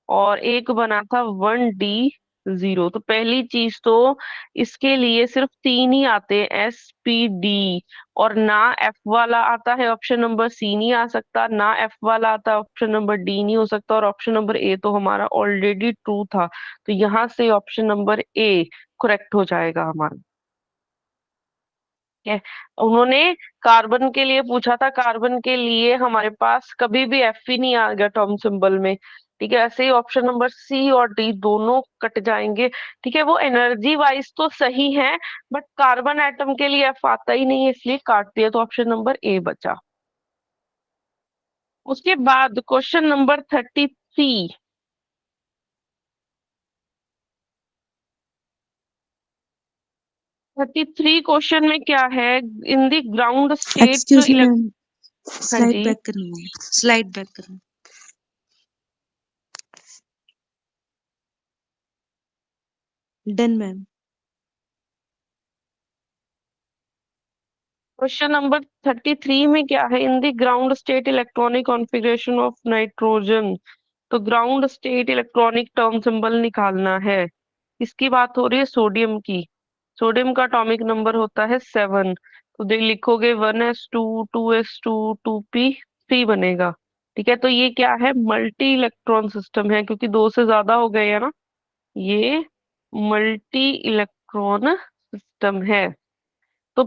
और एक बना था 1d 0। तो पहली चीज तो इसके लिए सिर्फ 3 ही आते हैं, SPD। और ना F वाला आता है, ऑप्शन नंबर C नहीं आ सकता, ना F वाला आता, ऑप्शन नंबर D नहीं हो सकता, और ऑप्शन नंबर A तो हमारा ऑलरेडी ट्रू था। तो यहाँ से ऑप्शन नंबर A करेक्ट हो जाएगा हमारा। ठीक है। उन्होंने कार्बन के लिए पूछा था, कार्बन के लिए हमारे पास कभी भी F ही नहीं आ गया टर्म सिंबल में। ठीक है, ऐसे ही ऑप्शन नंबर C और D दोनों कट जाएंगे। ठीक है, वो एनर्जी वाइज तो सही है, बट कार्बन एटम के लिए F आता ही नहीं है, इसलिए काट दिया, तो ऑप्शन नंबर A बचा। उसके बाद क्वेश्चन नंबर 33। 33 क्वेश्चन में क्या है, in the ground state excuse me ma'am, हाँ स्लाइड जी। बैक करना है, स्लाइड बैक करना। Done ma'am. क्वेश्चन नंबर 33 में क्या है, in the ground state electronic configuration of nitrogen. तो ground state electronic term symbol निकालना है। इसकी बात हो रही है सोडियम की। सोडियम का एटॉमिक नंबर होता है 7। तो देख लिखोगे 1s2 2s2 2p3 बनेगा। ठीक है, तो ये क्या है, मल्टी इलेक्ट्रॉन सिस्टम है, क्योंकि 2 से ज्यादा हो गए है ना, ये मल्टी इलेक्ट्रॉन सिस्टम है। तो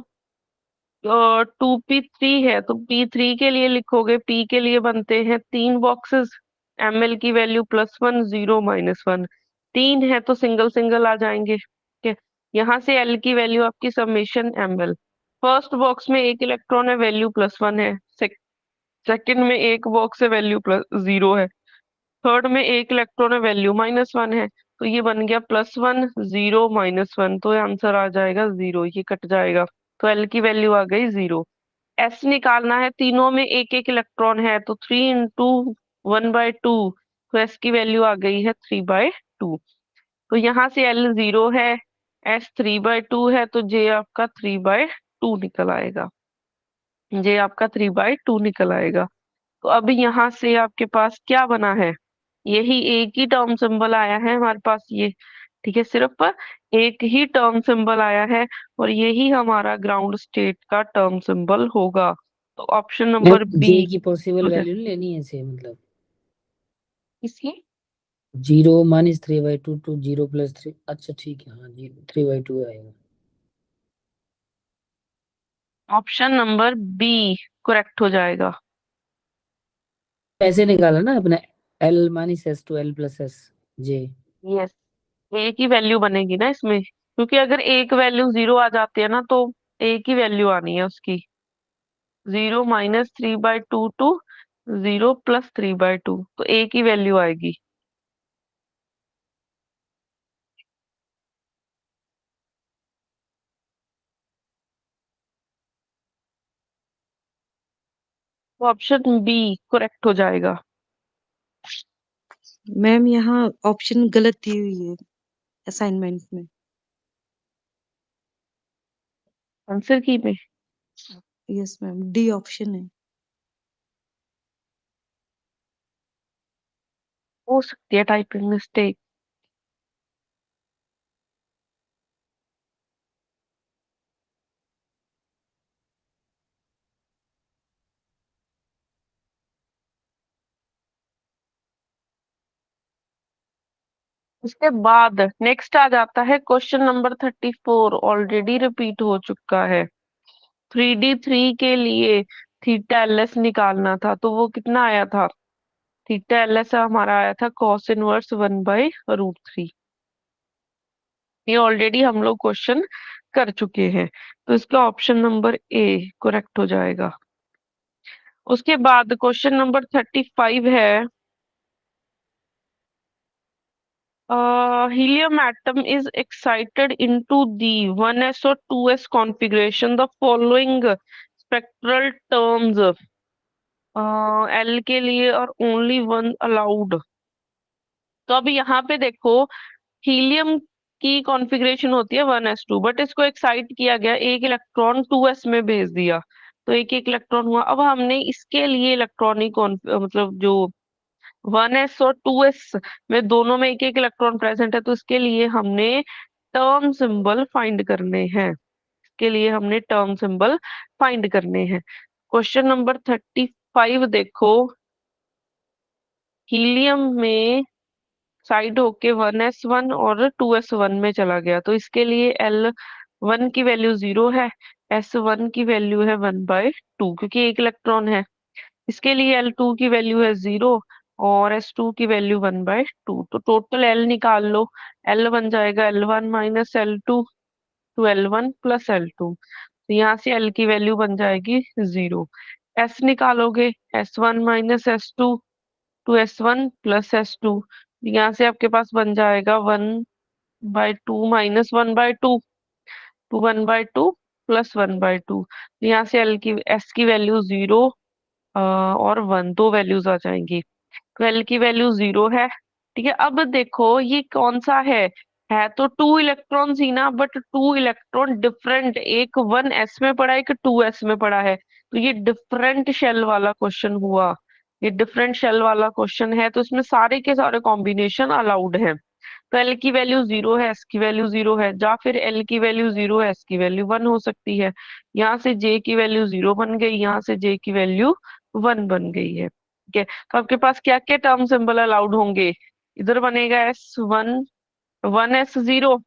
2p3 है, तो P3 के लिए लिखोगे, P के लिए बनते हैं 3 बॉक्सेस, ml की वैल्यू +1 0 -1। 3 है तो सिंगल सिंगल आ जाएंगे। ठीक है, यहाँ से L की वैल्यू आपकी समेशन ml। फर्स्ट बॉक्स में एक इलेक्ट्रॉन है, वैल्यू +1 है। सेकंड में एक बॉक्स है, वैल्यू +0 है। थर्ड में एक इलेक्ट्रॉन है, वैल्यू -1 है। तो ये बन गया +1 0 -1, तो आंसर आ जाएगा 0, ये कट जाएगा। तो L की वैल्यू आ गई 0। S निकालना है, तीनों में एक एक इलेक्ट्रॉन है, तो 3 इंटू 1/2, तो S की वैल्यू आ गई है 3/2। तो यहाँ से L 0 है, S 3/2 है, तो J आपका 3/2 निकल आएगा। J आपका 3/2 निकल आएगा। तो अब यहाँ से आपके पास क्या बना है, यही एक ही टर्म सिंबल आया है हमारे पास ये। ठीक है, सिर्फ एक ही टर्म सिंबल आया है, और यही हमारा ग्राउंड स्टेट का टर्म सिंबल होगा। तो ऑप्शन नंबर बी जे की पॉसिबल हो जाए। वैल्यू नहीं लेनी है से मतलब इसकी 0 -3/2 टू 0 +3। अच्छा ठीक है, हाँ जी 3/2 आएगा। ऑप्शन नंबर बी करेक्ट हो जाएगा। ऐसे निकाला ना अपने L -S to L + S J। Yes, एक ही वैल्यू बनेगी ना इसमें, क्योंकि अगर एक वैल्यू 0 आ जाती है ना, तो एक ही वैल्यू आनी है उसकी। 0 -3/2 टू 0 +3/2, तो एक ही वैल्यू आएगी। तो ऑप्शन बी करेक्ट हो जाएगा। मैम यहाँ ऑप्शन गलत दी हुई है असाइनमेंट में। आंसर की में यस मैम, डी ऑप्शन है। हो सकती है टाइपिंग मिस्टेक। उसके बाद नेक्स्ट आ जाता है क्वेश्चन नंबर 34, ऑलरेडी रिपीट हो चुका है। 3D3 के लिए थीटा एलएस निकालना था, तो वो कितना आया था, थीटा एलएस हमारा आया था cos इनवर्स 1/√3। ये ऑलरेडी हम लोग क्वेश्चन कर चुके हैं, तो इसका ऑप्शन नंबर ए करेक्ट हो जाएगा। उसके बाद क्वेश्चन नंबर 35 है, helium atom is excited into the 1s or 2s configuration, the following spectral terms, L के लिए और only one allowed। तो अब यहाँ पे देखो, हीलियम की कॉन्फ़िगरेशन होती है 1s2, बट इसको एक्साइट किया गया, एक इलेक्ट्रॉन 2s में भेज दिया, तो एक एक इलेक्ट्रॉन हुआ। अब हमने इसके लिए इलेक्ट्रॉनिक मतलब जो 1s और 2s में दोनों में एक एक इलेक्ट्रॉन प्रेजेंट है, तो इसके लिए हमने टर्म सिंबल फाइंड करने हैं। इसके लिए हमने टर्म सिंबल फाइंड करने हैं। क्वेश्चन नंबर 35 देखो, हीलियम में साइड होके 1s1 और 2s1 में चला गया, तो इसके लिए L1 की वैल्यू 0 है, S1 की वैल्यू है 1/2 क्योंकि एक इलेक्ट्रॉन है। इसके लिए L2 की वैल्यू है 0 और S2 की वैल्यू 1/2, तो टोटल L निकाल लो। L बन जाएगा L1 minus L2 to L1 plus L2, तो यहाँ से L की वैल्यू बन जाएगी 0। S निकालोगे, S1 minus S2 to S1 plus S2, यहाँ से आपके पास बन जाएगा 1/2 माइनस 1/2 टू 1/2 प्लस 1/2, यहाँ से S की वैल्यू 0 और 1, दो वैल्यूज आ जाएंगी। 12 की वैल्यू 0 है। ठीक है, अब देखो ये कौन सा है तो 2 इलेक्ट्रॉन ही ना, बट 2 इलेक्ट्रॉन डिफरेंट, एक 1s में पड़ा है, एक 2s में पड़ा है, तो ये डिफरेंट शेल वाला क्वेश्चन हुआ। ये डिफरेंट शेल वाला क्वेश्चन है, तो इसमें सारे के सारे कॉम्बिनेशन अलाउड है। तो L की वैल्यू 0 है, S की वैल्यू 0 है, या फिर L की वैल्यू 0 है, S की वैल्यू 1 हो सकती है। यहाँ से J की वैल्यू 0 बन गई, यहाँ से J की वैल्यू 1 बन गई है। ठीक है, तो आपके पास क्या क्या टर्म सिंबल अलाउड होंगे? इधर बनेगा S1 1s0,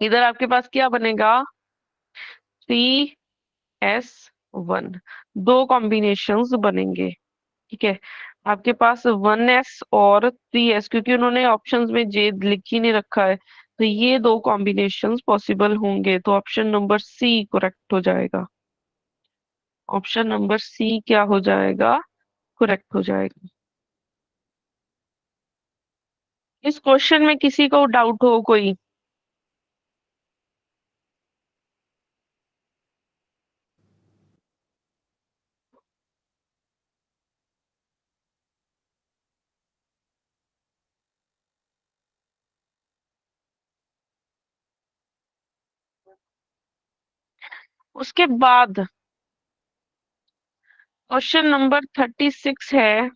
इधर आपके पास क्या बनेगा 3s1, दो कॉम्बिनेशंस बनेंगे। ठीक है, आपके पास 1s और 3s, क्योंकि उन्होंने ऑप्शंस में जे लिख ही नहीं रखा है, तो ये दो कॉम्बिनेशंस पॉसिबल होंगे, तो ऑप्शन नंबर सी करेक्ट हो जाएगा। ऑप्शन नंबर सी क्या हो जाएगा? करेक्ट हो जाएगा। इस क्वेश्चन में किसी को डाउट हो कोई? उसके बाद क्वेश्चन नंबर 36 है,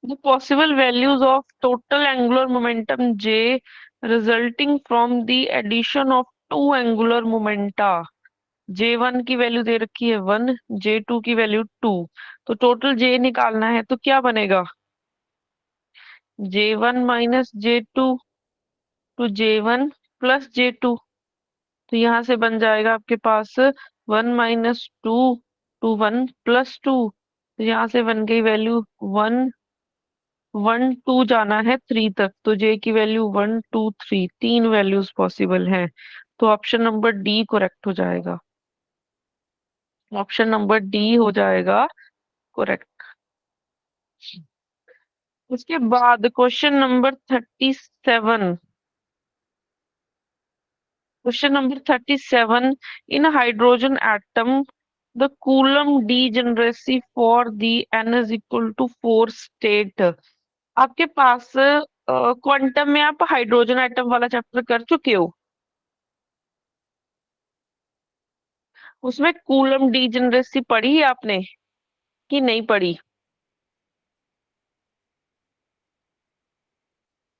the possible values of total angular momentum J resulting from the addition of two angular momenta। J1 की वैल्यू दे रखी है 1, J2 की वैल्यू 2, तो टोटल J निकालना है, तो क्या बनेगा J1 minus J2 to J1 plus J2, तो यहाँ से बन जाएगा आपके पास 1 माइनस 2 टू 1 प्लस 2, तो यहाँ से बन गई वैल्यू 1 1 2 जाना है 3 तक, तो J की वैल्यू 1 2 3, तीन वैल्यूज पॉसिबल हैं, तो ऑप्शन नंबर डी करेक्ट हो जाएगा। ऑप्शन नंबर डी हो जाएगा करेक्ट। उसके बाद question number 37, question number 37, in hydrogen atom the Coulomb degeneracy for the n is equal to 4 state. आपके पास क्वांटम में आप हाइड्रोजन एटम वाला चैप्टर कर चुके हो, उसमें कूलम डीजेनरेसी पढ़ी है आपने कि नहीं पढ़ी?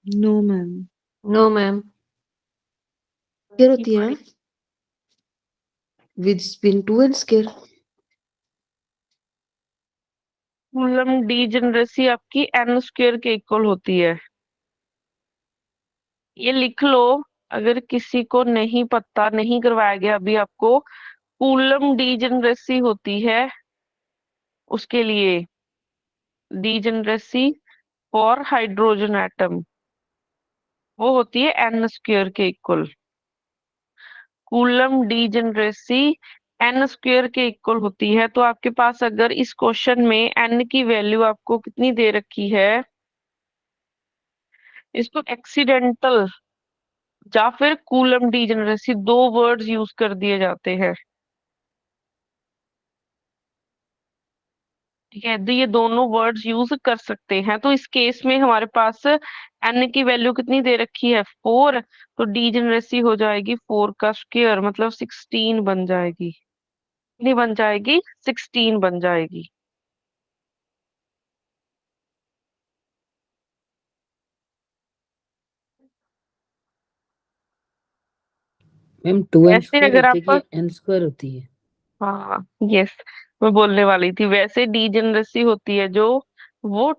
No ma'am. No ma'am. Square नहीं होती है पढ़ी। With spin 2 and square. Coulomb degeneracy आपकी n स्क्वायर के इक्वल होती है, ये लिख लो। अगर किसी को नहीं पता, नहीं करवाया गया अभी आपको, कूलम डीजेनरेसी होती है उसके लिए डीजेनरेसी फॉर हाइड्रोजन एटम, वो होती है n स्क्वायर के equal. Coulomb degeneracy n square के इक्वल होती है, तो आपके पास अगर इस क्वेश्चन में n की वैल्यू आपको कितनी दे रखी है, इसको एक्सीडेंटल या फिर कूलम डीजेनरेसी, दो वर्ड्स यूज कर दिए जाते हैं। ठीक है, तो ये दोनों वर्ड्स यूज कर सकते हैं, तो इस केस में हमारे पास n की वैल्यू कितनी दे रखी है 4, तो डीजेनरेसी हो जाएगी 4 का स्क्वायर, मतलब 16 बन जाएगी। कितनी बन जाएगी? 16 बन जाएगी। मैम 2n वैसे स्क्वायर अगर होती है आपका, कि n स्क्वायर होती है? हाँ यस, मैं बोलने वाली थी, वैसे डीजेनरेसी होती है जो, वो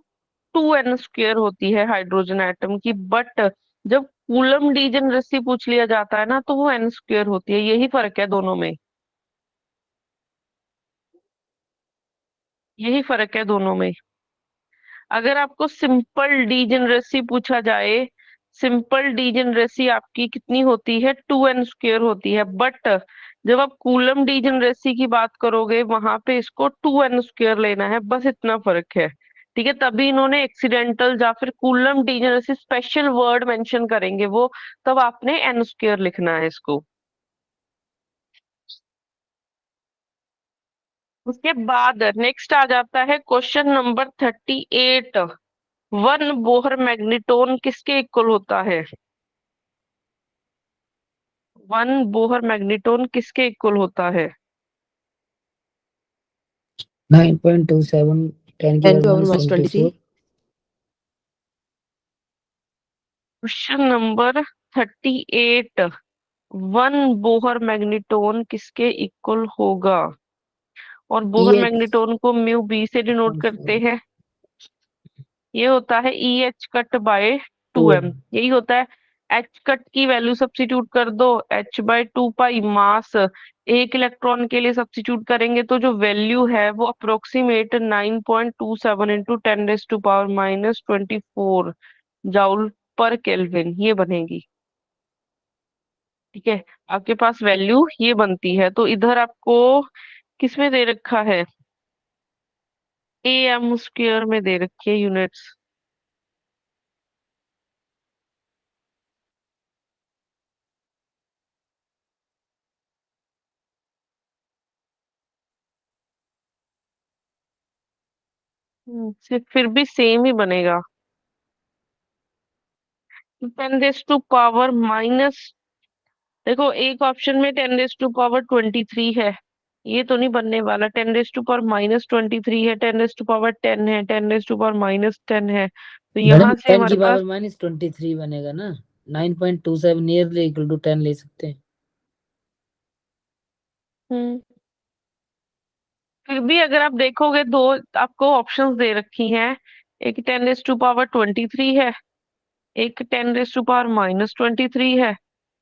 2n स्क्वायर होती है हाइड्रोजन एटम की, बट जब कूलम डीजेनरेसी पूछ लिया जाता है ना तो वो n स्क्वायर होती है। यही फर्क है दोनों में, यही फर्क है दोनों में। अगर आपको सिंपल डीजेनरेसी पूछा जाए, सिंपल डीजेनरेसी आपकी कितनी होती है, 2n स्क्वायर होती है, बट जब आप कूलम डीजेनरेसी की बात करोगे वहां पे इसको 2n स्क्वायर लेना है, बस इतना फर्क है। ठीक है, तभी इन्होंने एक्सीडेंटल या फिर coulomb degeneracy special word mention करेंगे वो, तब आपने n स्क्वायर लिखना है इसको। उसके बाद नेक्स्ट आ जाता है question number 38। One Bohr magneton किसके इक्वल होता है? वन बोहर मैग्नेटोन किसके इक्वल होता है? 9.27 10 की 10 power to power minus minus 24। 23. Question number 38। One Bohr magneton किसके इक्वल होगा? और बोहर EH मैग्नेटोन को म्यू बी से डिनोट करते हैं। ये होता है E H cut by 2m, 2m। यही होता है। एच कट की वैल्यू सब्स्टिट्यूट कर दो, h/2 पाई मास, एक इलेक्ट्रॉन के लिए सब्स्टिट्यूट करेंगे तो जो वैल्यू है वो अप्रोक्सीमेट 9.27 इंटू 10⁻⁻24 जाउल पर केल्विन ये बनेगी। ठीक है, आपके पास वैल्यू ये बनती है, तो इधर आपको किसमें दे रखा है, am स्क्वायर में दे रखी है यूनिट्स। सिर्फ फिर भी सेम ही बनेगा। 10⁻⁻, देखो एक ऑप्शन में 10⁻⁻23 है, ये तो नहीं बनने वाला। 10⁻⁻23 है, 10⁻10 है, 10⁻⁻10 है, तो मैडम यहाँ से 10 हमारे की पास, पावर माइनस 23 बनेगा ना। 9.27 नियरली इक्वल टू 10 ले सकते हैं। हम्म फिर भी अगर आप देखोगे, दो आपको ऑप्शंस दे रखी हैं, एक 10⁻23 है, एक 10⁻⁻23 है,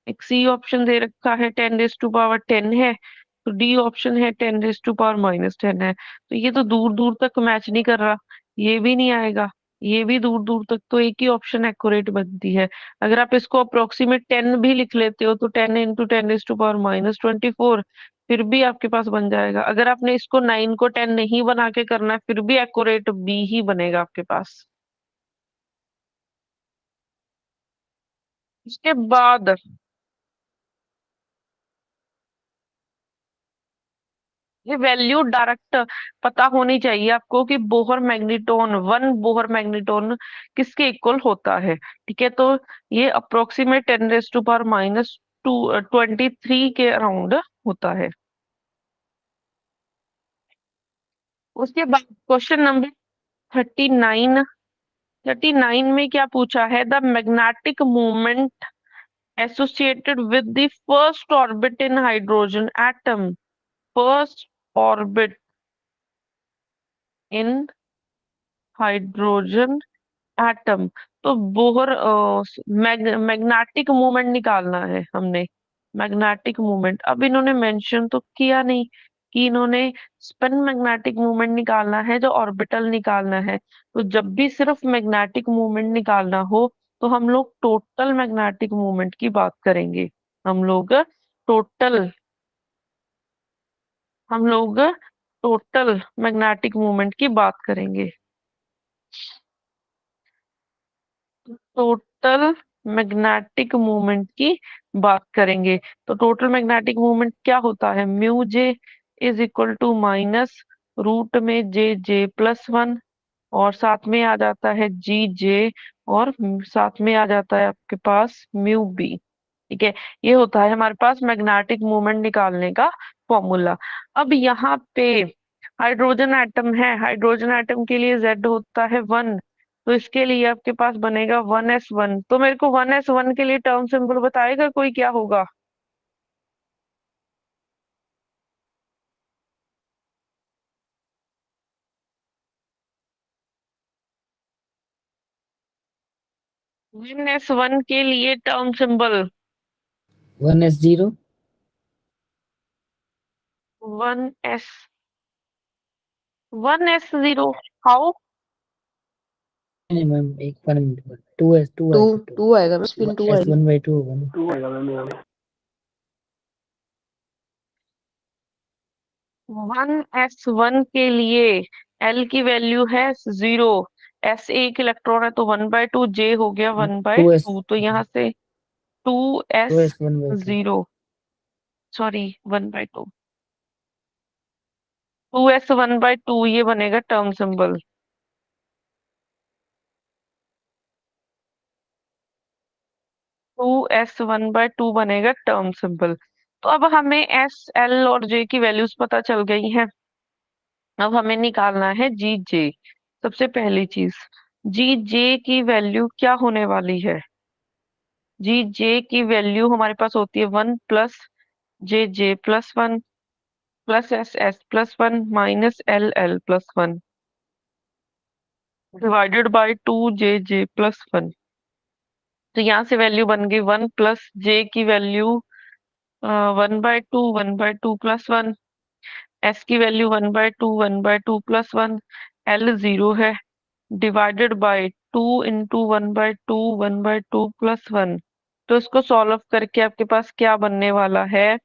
एक सी ऑप्शन दे रखा है 10⁻10 है, तो डी ऑप्शन है 10⁻⁻10 है। तो ये तो दूर दूर तक मैच नहीं कर रहा, ये भी नहीं आएगा, ये भी दूर दूर तक, तो एक ही ऑप्शन एक्यूरेट बनती है। अगर आप इसको अप्रोक्सीमेट 10 भी लिख लेते हो तो 10 इंटू 10⁻⁻24 फिर भी आपके पास बन जाएगा। अगर आपने इसको 9 को 10 नहीं बना के करना है फिर भी एक्यूरेट बी ही बनेगा आपके पास। उसके बाद ये वैल्यू डायरेक्ट पता होनी चाहिए आपको कि Bohr magneton, one Bohr magneton किसके इक्वल होता है। ठीक है, तो ये अप्रोक्सीमेट 10⁻⁻23 के अराउंड होता है। उसके बाद क्वेश्चन नंबर 39। 39 में क्या पूछा है, the magnetic movement associated with the first orbit in hydrogen atom, first orbit in hydrogen atom. तो बोहर मैग्नेटिक मूवमेंट निकालना है हमने, मैग्नेटिक मूवमेंट। अब इन्होंने मेंशन तो किया नहीं कि इन्होंने स्पिन मैग्नेटिक मूवमेंट निकालना है जो ऑर्बिटल निकालना है। तो जब भी सिर्फ मैग्नेटिक मूवमेंट निकालना हो तो हम लोग टोटल मैग्नेटिक मूवमेंट की बात करेंगे। हम लोग टोटल हम लोग टोटल मैग्नेटिक मूवमेंट की बात करेंगे। टोटल मैग्नेटिक मूवमेंट की बात करेंगे। तो टोटल मैग्नेटिक मूवमेंट क्या होता है, mu J is equal to minus root में जे+1, और साथ में आ जाता है जी जे, और साथ में आ जाता है आपके पास म्यू बी। ठीक है, ये होता है हमारे पास मैग्नेटिक मूवमेंट निकालने का फॉर्मूला। अब यहाँ पे हाइड्रोजन एटम है, हाइड्रोजन एटम के लिए जेड होता है 1, तो इसके लिए आपके पास बनेगा 1s1। तो मेरे को 1s1 के लिए टर्म सिंबल बताएगा कोई क्या होगा? 1s1 के लिए term symbol 1s0 1s 1s0 how नहीं मैम एक पर मिनट 2 टू आएगा 2 टू आएगा, स्पिन टू आएगी। S1/2 होगा ना। 2 आएगा मैम यहाँ पे। 1s1 के लिए L की वैल्यू है 0, S एक इलेक्ट्रॉन है तो 1/2, J हो गया 2s 1/2, तो यहाँ से 2s1/2 2s0 सॉरी 1/2 2s1/2 ये बनेगा टर्म सिंबल। 2s1/2 बनेगा टर्म सिंबल। तो अब हमें S L और J की वैल्यूज पता चल गई हैं। अब हमें निकालना है जी जे। सबसे पहली चीज जी जे की वैल्यू क्या होने वाली है। जी जे की वैल्यू हमारे पास होती है 1 plus J J plus 1 plus S S plus 1 minus L L plus 1 divided by 2 J J plus 1। तो यहाँ से वैल्यू बन गई 1 प्लस जे की वैल्यू 1/2 प्लस 1, एस की वैल्यू 1/2 प्लस 1, एल 0 है डिवाइडेड बाय 2 इंटू 1/2 प्लस 1। तो इसको सॉल्व करके आपके पास क्या बनने वाला है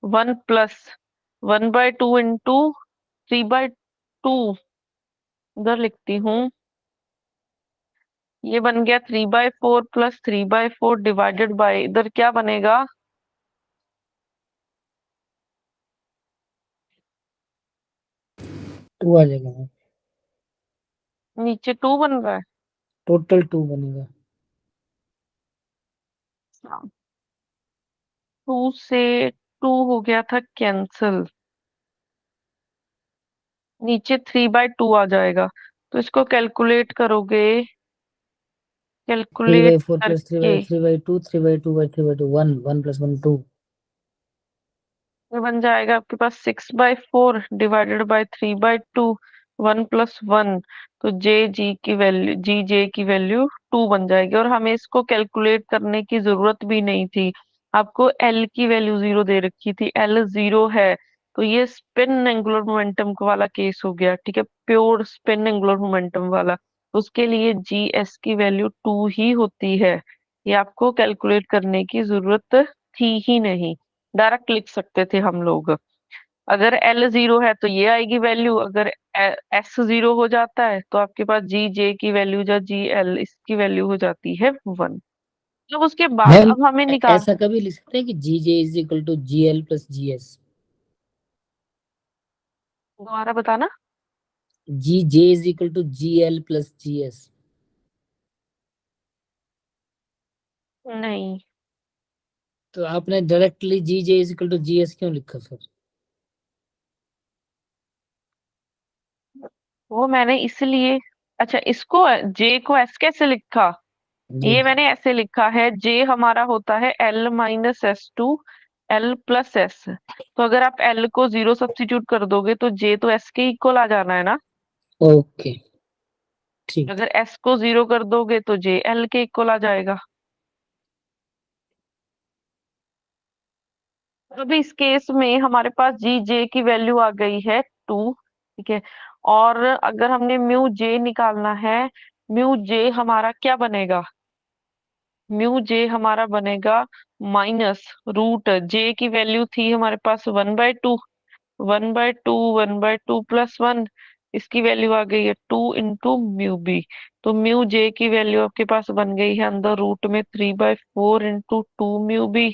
1 प्लस 1/2 इंटू 3/2 इधर लिखती हूँ, ये बन गया 3/4 प्लस 3/4 डिवाइडेड बाय इधर क्या बनेगा 2 आ जाएगा मैम। नीचे 2 बन रहा है। टोटल 2 बनेगा। 2 से 2 हो गया था कैंसिल, नीचे 3/2 आ जाएगा। तो इसको कैलकुलेट करोगे, कैलकुलेट 3/4 प्लस करके 3/2 3/2 1 1 प्लस 1 2। ये बन जाएगा आपके पास 6/4 डिवाइडेड बाय 3/2 1 प्लस 1। तो जी जे की वैल्यू 2 बन जाएगी और हमें इसको कैलकुलेट करने की जरूरत भी नहीं थी। आपको एल की वैल्यू 0 दे रखी थी, एल 0 है तो ये स्पिन एंगुलर मोमेंटम वाला केस हो गया, ठीक है, प्योर स्पिन एंगुलर मोमेंटम वाला। उसके लिए जी एस की वैल्यू 2 ही होती है, ये आपको कैलकुलेट करने की जरूरत थी ही नहीं, डायरेक्ट लिख सकते थे हम लोग। अगर एल 0 है तो ये आएगी वैल्यू, अगर एस 0 हो जाता है तो आपके पास जी जे की वैल्यू या जी एल इसकी वैल्यू हो जाती है 1। अब उसके बाद मैम अब हमें निकाल, ऐसा कभी लिख सकते हैं कि GJ is equal to GL plus GS। दोबारा बताना। GJ is equal to GL plus GS। नहीं, तो आपने directly GJ is equal to GS क्यों लिखा फिर? वो मैंने इसलिए, अच्छा इसको जे को एस कैसे लिखा, जी ये मैंने ऐसे लिखा है, जे हमारा होता है L minus S to L plus S. तो अगर आप एल को 0 सब्स्टिट्यूट कर दोगे तो जे तो एस के इक्वल आ जाना है ना, ओके ठीक। अगर एस को 0 कर दोगे तो जे एल के इक्वल आ जाएगा। अब इस केस में हमारे पास जी जे की वैल्यू आ गई है 2, ठीक है, और अगर हमने म्यू जे निकालना है, म्यू जे हमारा क्या बनेगा, म्यू जे हमारा बनेगा माइनस रूट जे की वैल्यू थी हमारे पास 1/2 प्लस 1, इसकी वैल्यू आ गई है 2 इंटू म्यू बी। तो म्यू जे की वैल्यू आपके पास बन गई है अंदर रूट में 3/4 इंटू 2 म्यू बी,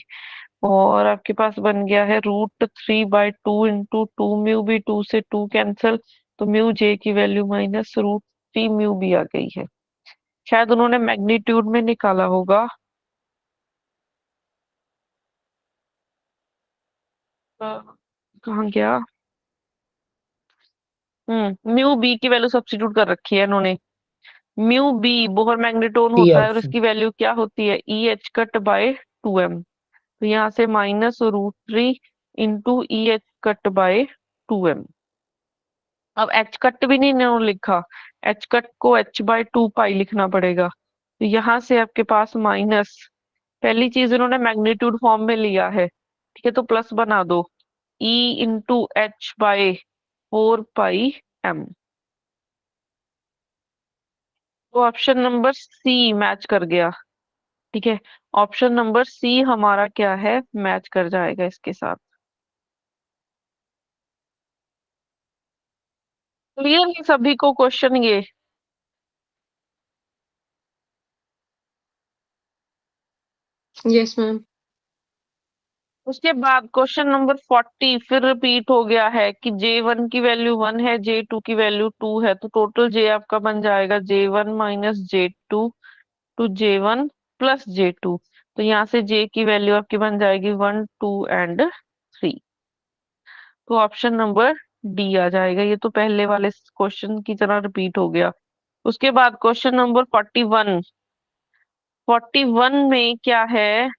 और आपके पास बन गया है रूट 3/2 इंटू 2 म्यू बी, 2 से 2 कैंसिल, तो म्यू जे की value minus root 3 mu B आ गई है। शायद उन्होंने मैग्नीट्यूड में निकाला होगा। कहाँ गया, म्यू बी की वैल्यू सब्स्टिट्यूट कर रखी है इन्होंने। म्यू बी बोहर मैग्नेटोन सी होता है और ऑप्शन। उसकी वैल्यू क्या होती है E H cut by 2m। तो यहाँ से -√3 into E H cut by 2m। अब एच कट भी नहीं इन्होंने लिखा, एच कट को h/2 पाई लिखना पड़ेगा। तो यहाँ से आपके पास माइनस, पहली चीज इन्होंने मैग्नीट्यूड फॉर्म में लिया है, ठीक है, तो प्लस बना दो, E इंटू एच बाय 4 पाई m। तो ऑप्शन नंबर सी मैच कर गया, ठीक है, ऑप्शन नंबर सी हमारा क्या है, मैच कर जाएगा इसके साथ। क्लियर है सभी को क्वेश्चन ये? Yes ma'am. उसके बाद क्वेश्चन नंबर 40 फिर रिपीट हो गया है कि J1 की वैल्यू 1 है, J2 की वैल्यू 2 है, तो टोटल J आपका बन जाएगा J1 minus J2 to J1 plus J2। तो यहाँ से J की वैल्यू आपकी बन जाएगी 1 2 एंड 3। तो ऑप्शन नंबर डी आ जाएगा, ये तो पहले वाले क्वेश्चन की तरह रिपीट हो गया। उसके बाद क्वेश्चन नंबर 41, 41 में क्या है,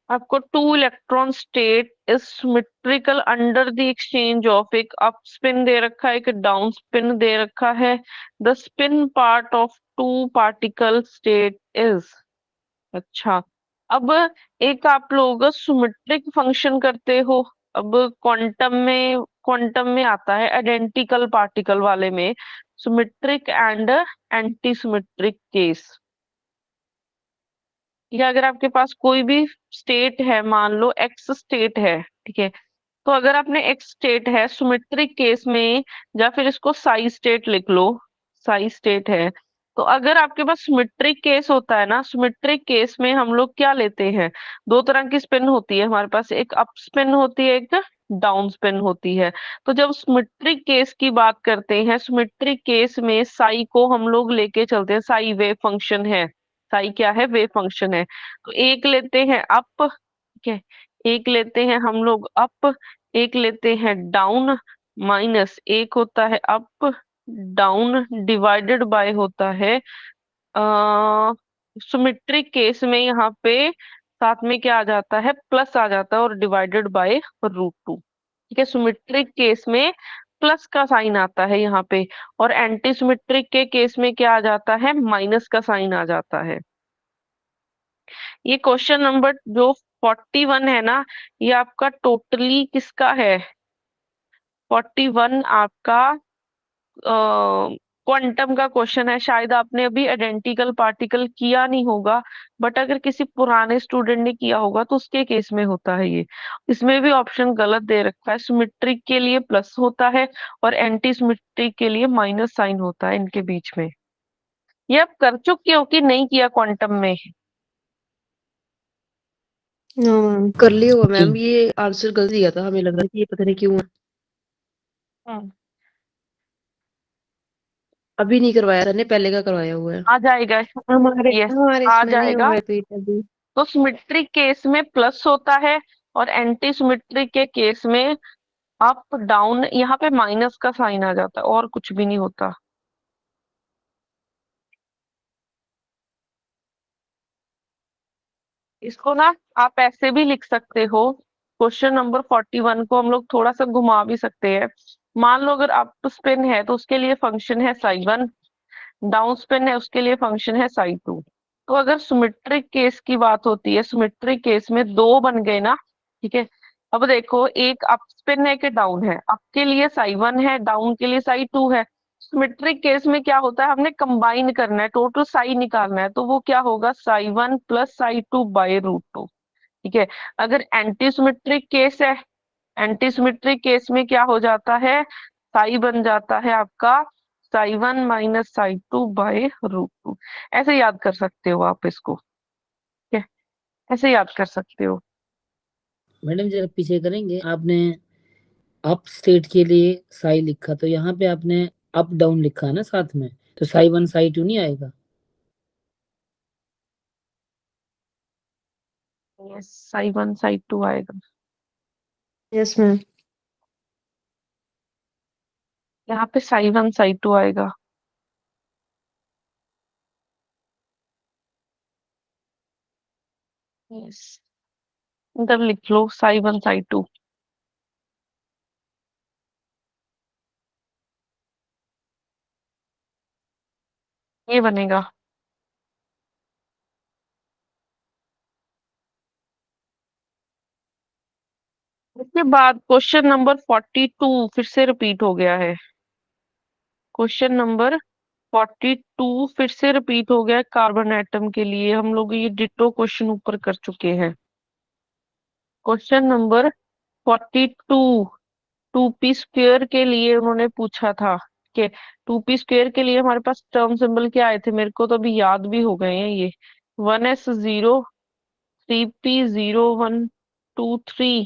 आपको two electron state is symmetrical under the exchange of, एक अप स्पिन दे रखा है, एक डाउन स्पिन दे रखा है, the spin part of two particle state is. अच्छा, अब एक आप लोग सिमेट्रिक फंक्शन करते हो, अब क्वांटम में आता है आइडेंटिकल पार्टिकल वाले में symmetric and anti symmetric case. या अगर आपके पास कोई भी स्टेट है, मान लो एक्स स्टेट है, ठीक है, तो अगर आपने एक्स स्टेट है सिमेट्रिक केस में, या फिर इसको साई स्टेट लिख लो, साई स्टेट है, तो अगर आपके पास सिमेट्रिक केस होता है ना, सिमेट्रिक केस में हम लोग क्या लेते हैं, दो तरह की स्पिन होती है हमारे पास, एक अप स्पिन होती है, एक डाउन स्पिन होती है। तो जब सिमेट्रिक केस की बात करते हैं, सिमेट्रिक केस में साई को हम लोग लेके चलते हैं, साई वेव फंक्शन है, साई क्या है, वेव फंक्शन है, तो एक लेते हैं अप, ठीक है, एक लेते हैं हम लोग अप, एक लेते हैं डाउन, माइनस एक होता है अप डाउन डिवाइडेड बाय होता है सिमेट्रिक केस में यहाँ पे साथ में क्या आ जाता है, प्लस आ जाता है, और डिवाइडेड बाय √2, ठीक है, सिमेट्रिक केस में प्लस का साइन आता है यहाँ पे, और एंटी सिमेट्रिक के केस में क्या आ जाता है, माइनस का साइन आ जाता है। ये क्वेश्चन नंबर जो 41 है ना, ये आपका टोटली किसका है, 41 आपका क्वांटम का क्वेश्चन है। शायद आपने अभी आइडेंटिकल पार्टिकल किया नहीं होगा, बट अगर किसी पुराने स्टूडेंट ने किया होगा तो उसके केस में होता है ये। इसमें भी ऑप्शन गलत दे रखा है, सिमेट्रिक के लिए प्लस होता है और एंटी सिमेट्रिक के लिए माइनस साइन होता है इनके बीच में। ये आप कर चुके हो कि नहीं किया क्वांटम में? हाँ मैम कर लिया हुआ मैम, ठीक। ये आंसर गलत दिया था, हमें लग रहा है कि ये पता नहीं क्यों है। हम्म, अभी नहीं करवाया सर ने, पहले का करवाया हुआ है। आ जाएगा, हमारे यस हमारे आ इसमें नहीं जाएगा। हुआ है तो अभी। तो सिमेट्रिक केस में प्लस होता है और एंटी सिमेट्रिक के केस में अप डाउन, यहाँ पे माइनस का साइन आ जाता है और कुछ भी नहीं होता। इसको ना आप ऐसे भी लिख सकते हो, क्वेश्चन नंबर 41 को हम लोग थोड़ा सा घुमा भी सकते हैं। मान लो अगर अप स्पिन है तो उसके लिए फंक्शन है साई 1, डाउन स्पिन है उसके लिए फंक्शन है साई 2। तो अगर सिमेट्रिक केस की बात होती है, सिमेट्रिक केस में दो बन गए ना, ठीक है, अब देखो एक अप स्पिन है कि डाउन है, अप के लिए साई 1 है, डाउन के लिए साई 2 है। सिमेट्रिक केस में क्या होता है, हमने कंबाइन करना है, टोटल साई निकालना है, तो वो क्या होगा, साई 1 प्लस साई 2 बाय √2, ठीक है। अगर एंटी सिमेट्रिक केस है, एंटी सिमेट्रिक केस में क्या हो जाता है, साई बन जाता है आपका साई 1 माइनस साई 2 बाय √2। ऐसे याद कर सकते हो आप इसको, ठीक है, ऐसे याद कर सकते हो। मैडम जरा पीछे करेंगे, आपने अप स्टेट के लिए साई लिखा, तो यहाँ पे आपने अप डाउन लिखा है ना साथ में, तो साई 1 साई 2 नहीं आएगा? यस, साई 1 साई 2 आएगा, यस मैम। यहाँ पे साई 1 साई 2 आएगा। यस, मतलब लिख लो साई 1 साई 2, ये बनेगा। बाद क्वेश्चन नंबर 42 फिर से रिपीट हो गया है। क्वेश्चन नंबर 42 फिर से रिपीट हो गया है कार्बन एटम के लिए। हम लोग ये डिटो क्वेश्चन ऊपर कर चुके हैं। क्वेश्चन नंबर 42 2p² के लिए उन्होंने पूछा था कि 2p² के लिए हमारे पास टर्म सिंबल क्या आए थे, मेरे को तो अभी याद भी हो गए हैं ये। 1s0, 3p0 1 2 3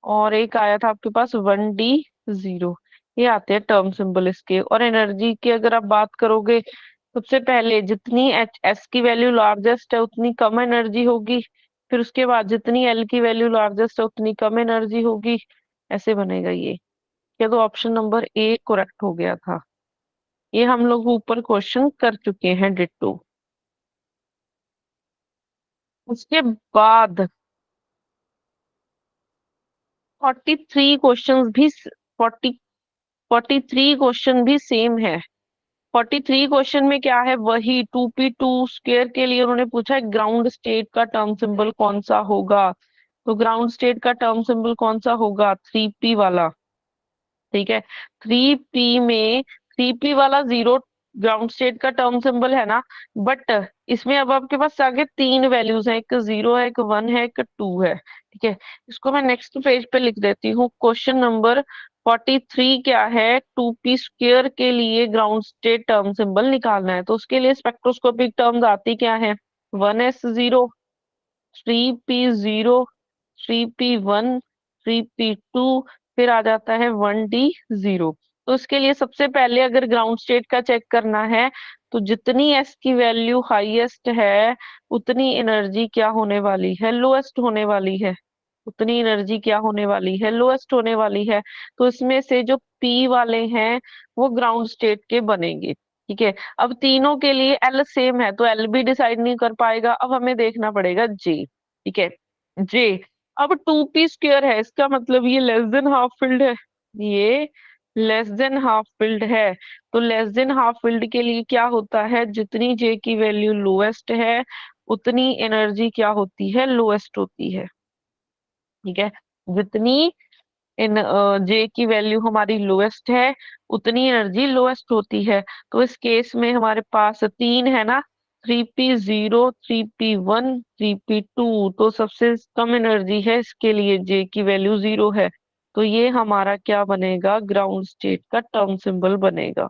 और एक आया था आपके पास 1d0। ये आते हैं टर्म सिंबल इसके। और एनर्जी की अगर आप बात करोगे, सबसे पहले जितनी एस की वैल्यू लार्जेस्ट है उतनी कम एनर्जी होगी, फिर उसके बाद जितनी एल की वैल्यू लार्जेस्ट है उतनी कम एनर्जी होगी। ऐसे बनेगा ये। क्या तो ऑप्शन नंबर ए करेक्ट हो गया था। ये हम लोग ऊपर क्वेश्चन कर चुके हैं डिट्टो। उसके बाद 43 क्वेश्चन भी 43 क्वेश्चन भी सेम है। 43 क्वेश्चन में क्या है, वही 2p² के लिए उन्होंने पूछा है ग्राउंड स्टेट का टर्म सिंबल कौन सा होगा। तो ग्राउंड स्टेट का टर्म सिंबल कौन सा होगा, 3p वाला। ठीक है, 3p में 3p वाला जीरो ग्राउंड स्टेट का टर्म सिंबल है ना। बट इसमें अब आपके पास आगे तीन वैल्यूज हैं, एक 0 है, एक 1 है, एक 2 है। ठीक है, इसको मैं नेक्स्ट पेज पे लिख देती हूँ। क्वेश्चन नंबर 43 क्या है, 2p² के लिए ग्राउंड स्टेट टर्म सिंबल निकालना है। तो उसके लिए स्पेक्ट्रोस्कोपिक टर्म्स आती क्या है, 1s0, 3p0, 3p1, 3p2, फिर आ जाता है 1d0। तो इसके लिए सबसे पहले अगर ग्राउंड स्टेट का चेक करना है, तो जितनी एस की वैल्यू हाईएस्ट है उतनी एनर्जी क्या होने वाली है, लोएस्ट होने वाली है। उतनी एनर्जी क्या होने वाली है, लोएस्ट होने वाली है। तो इसमें से जो पी वाले हैं वो ग्राउंड स्टेट के बनेंगे। ठीक है, अब तीनों के लिए एल सेम है तो एल भी डिसाइड नहीं कर पाएगा। अब हमें देखना पड़ेगा जे। ठीक है, जे। अब 2p² है, इसका मतलब ये लेस देन हाफ फिल्ड है। ये लेस देन हाफ फिल्ड है। तो लेस देन हाफ फिल्ड के लिए क्या होता है, जितनी जे की वैल्यू लोएस्ट है उतनी एनर्जी क्या होती है, लोएस्ट होती है। ठीक है, जितनी इन जे की वैल्यू हमारी लोएस्ट है उतनी एनर्जी लोएस्ट होती है। तो इस केस में हमारे पास तीन है ना, 3p0, 3p1, 3p2। तो सबसे कम एनर्जी है, इसके लिए जे की वैल्यू 0 है। तो ये हमारा क्या बनेगा, ग्राउंड स्टेट का टर्म सिंबल बनेगा।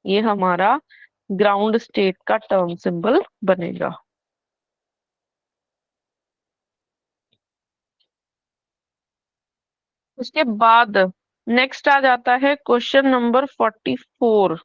ये हमारा ग्राउंड स्टेट का टर्म सिंबल बनेगा। उसके बाद नेक्स्ट आ जाता है क्वेश्चन नंबर 44।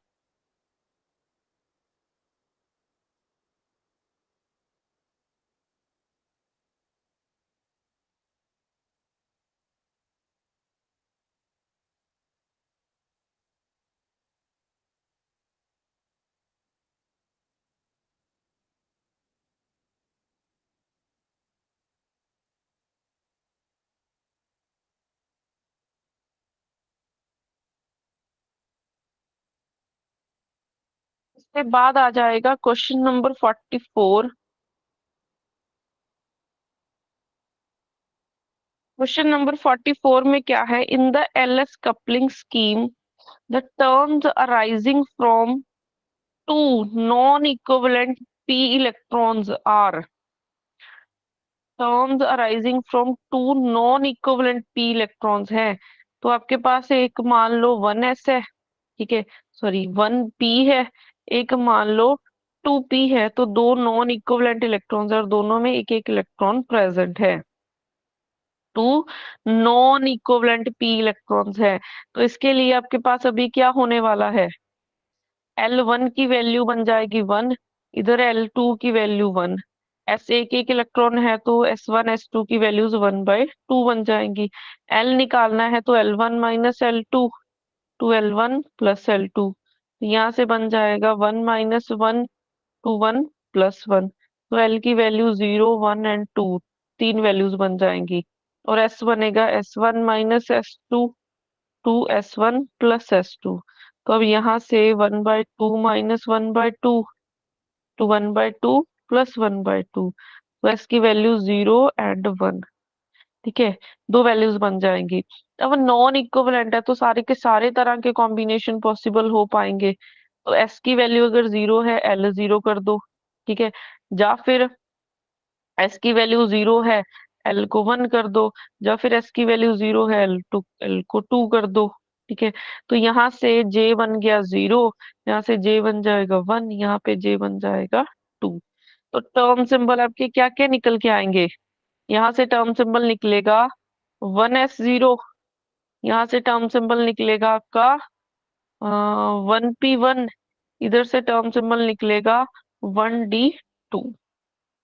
इसके बाद आ जाएगा क्वेश्चन नंबर 44। क्वेश्चन नंबर 44 में क्या है, in the LS coupling scheme the terms arising from two non equivalent p electrons are. Terms arising from two non equivalent p electrons है। तो आपके पास एक मान लो 1s है, ठीक है, सॉरी 1p है, एक मान लो 2p है। तो दो नॉन इक्विवेलेंट इलेक्ट्रॉन्स है और दोनों में एक एक इलेक्ट्रॉन प्रेजेंट है। Two non equivalent p electrons है। तो इसके लिए आपके पास अभी क्या होने वाला है, L1 की वैल्यू बन जाएगी 1, इधर L2 की वैल्यू 1। S एक इलेक्ट्रॉन है तो S1 S2 की वैल्यूज 1/2 बन जाएंगी। L निकालना है तो L1 minus L2, 2L1 plus L2। यहाँ से बन जाएगा 1 माइनस 1, 2 1 प्लस 1। तो L की वैल्यू 0 1 एंड 2, तीन वैल्यूज बन जाएंगी। और S बनेगा S1 minus S2, 2S1 plus S2। तो अब यहाँ से 1/2 माइनस 1/2, तो 1/2 प्लस 1/2। तो S की वैल्यू 0 एंड 1। ठीक है, 2 वैल्यूज बन जाएंगी। अब नॉन इक्विवेलेंट है तो सारे के सारे तरह के कॉम्बिनेशन पॉसिबल हो पाएंगे। तो एस की वैल्यू अगर 0 है, एल 0 कर दो, ठीक है, या फिर एस की वैल्यू 0 है, एल को 1 कर दो, या फिर एस की वैल्यू 0 है, एल को 2 कर दो, ठीक है। तो यहाँ से जे बन गया 0, यहाँ से जे बन जाएगा 1, यहाँ पे जे बन जाएगा 2। तो टर्म सिंबल आपके क्या क्या निकल के आएंगे? यहाँ से टर्म सिंबल निकलेगा 1s0, यहाँ से टर्म सिंबल निकलेगा आपका 1p1, इधर से टर्म सिंबल निकलेगा 1d2।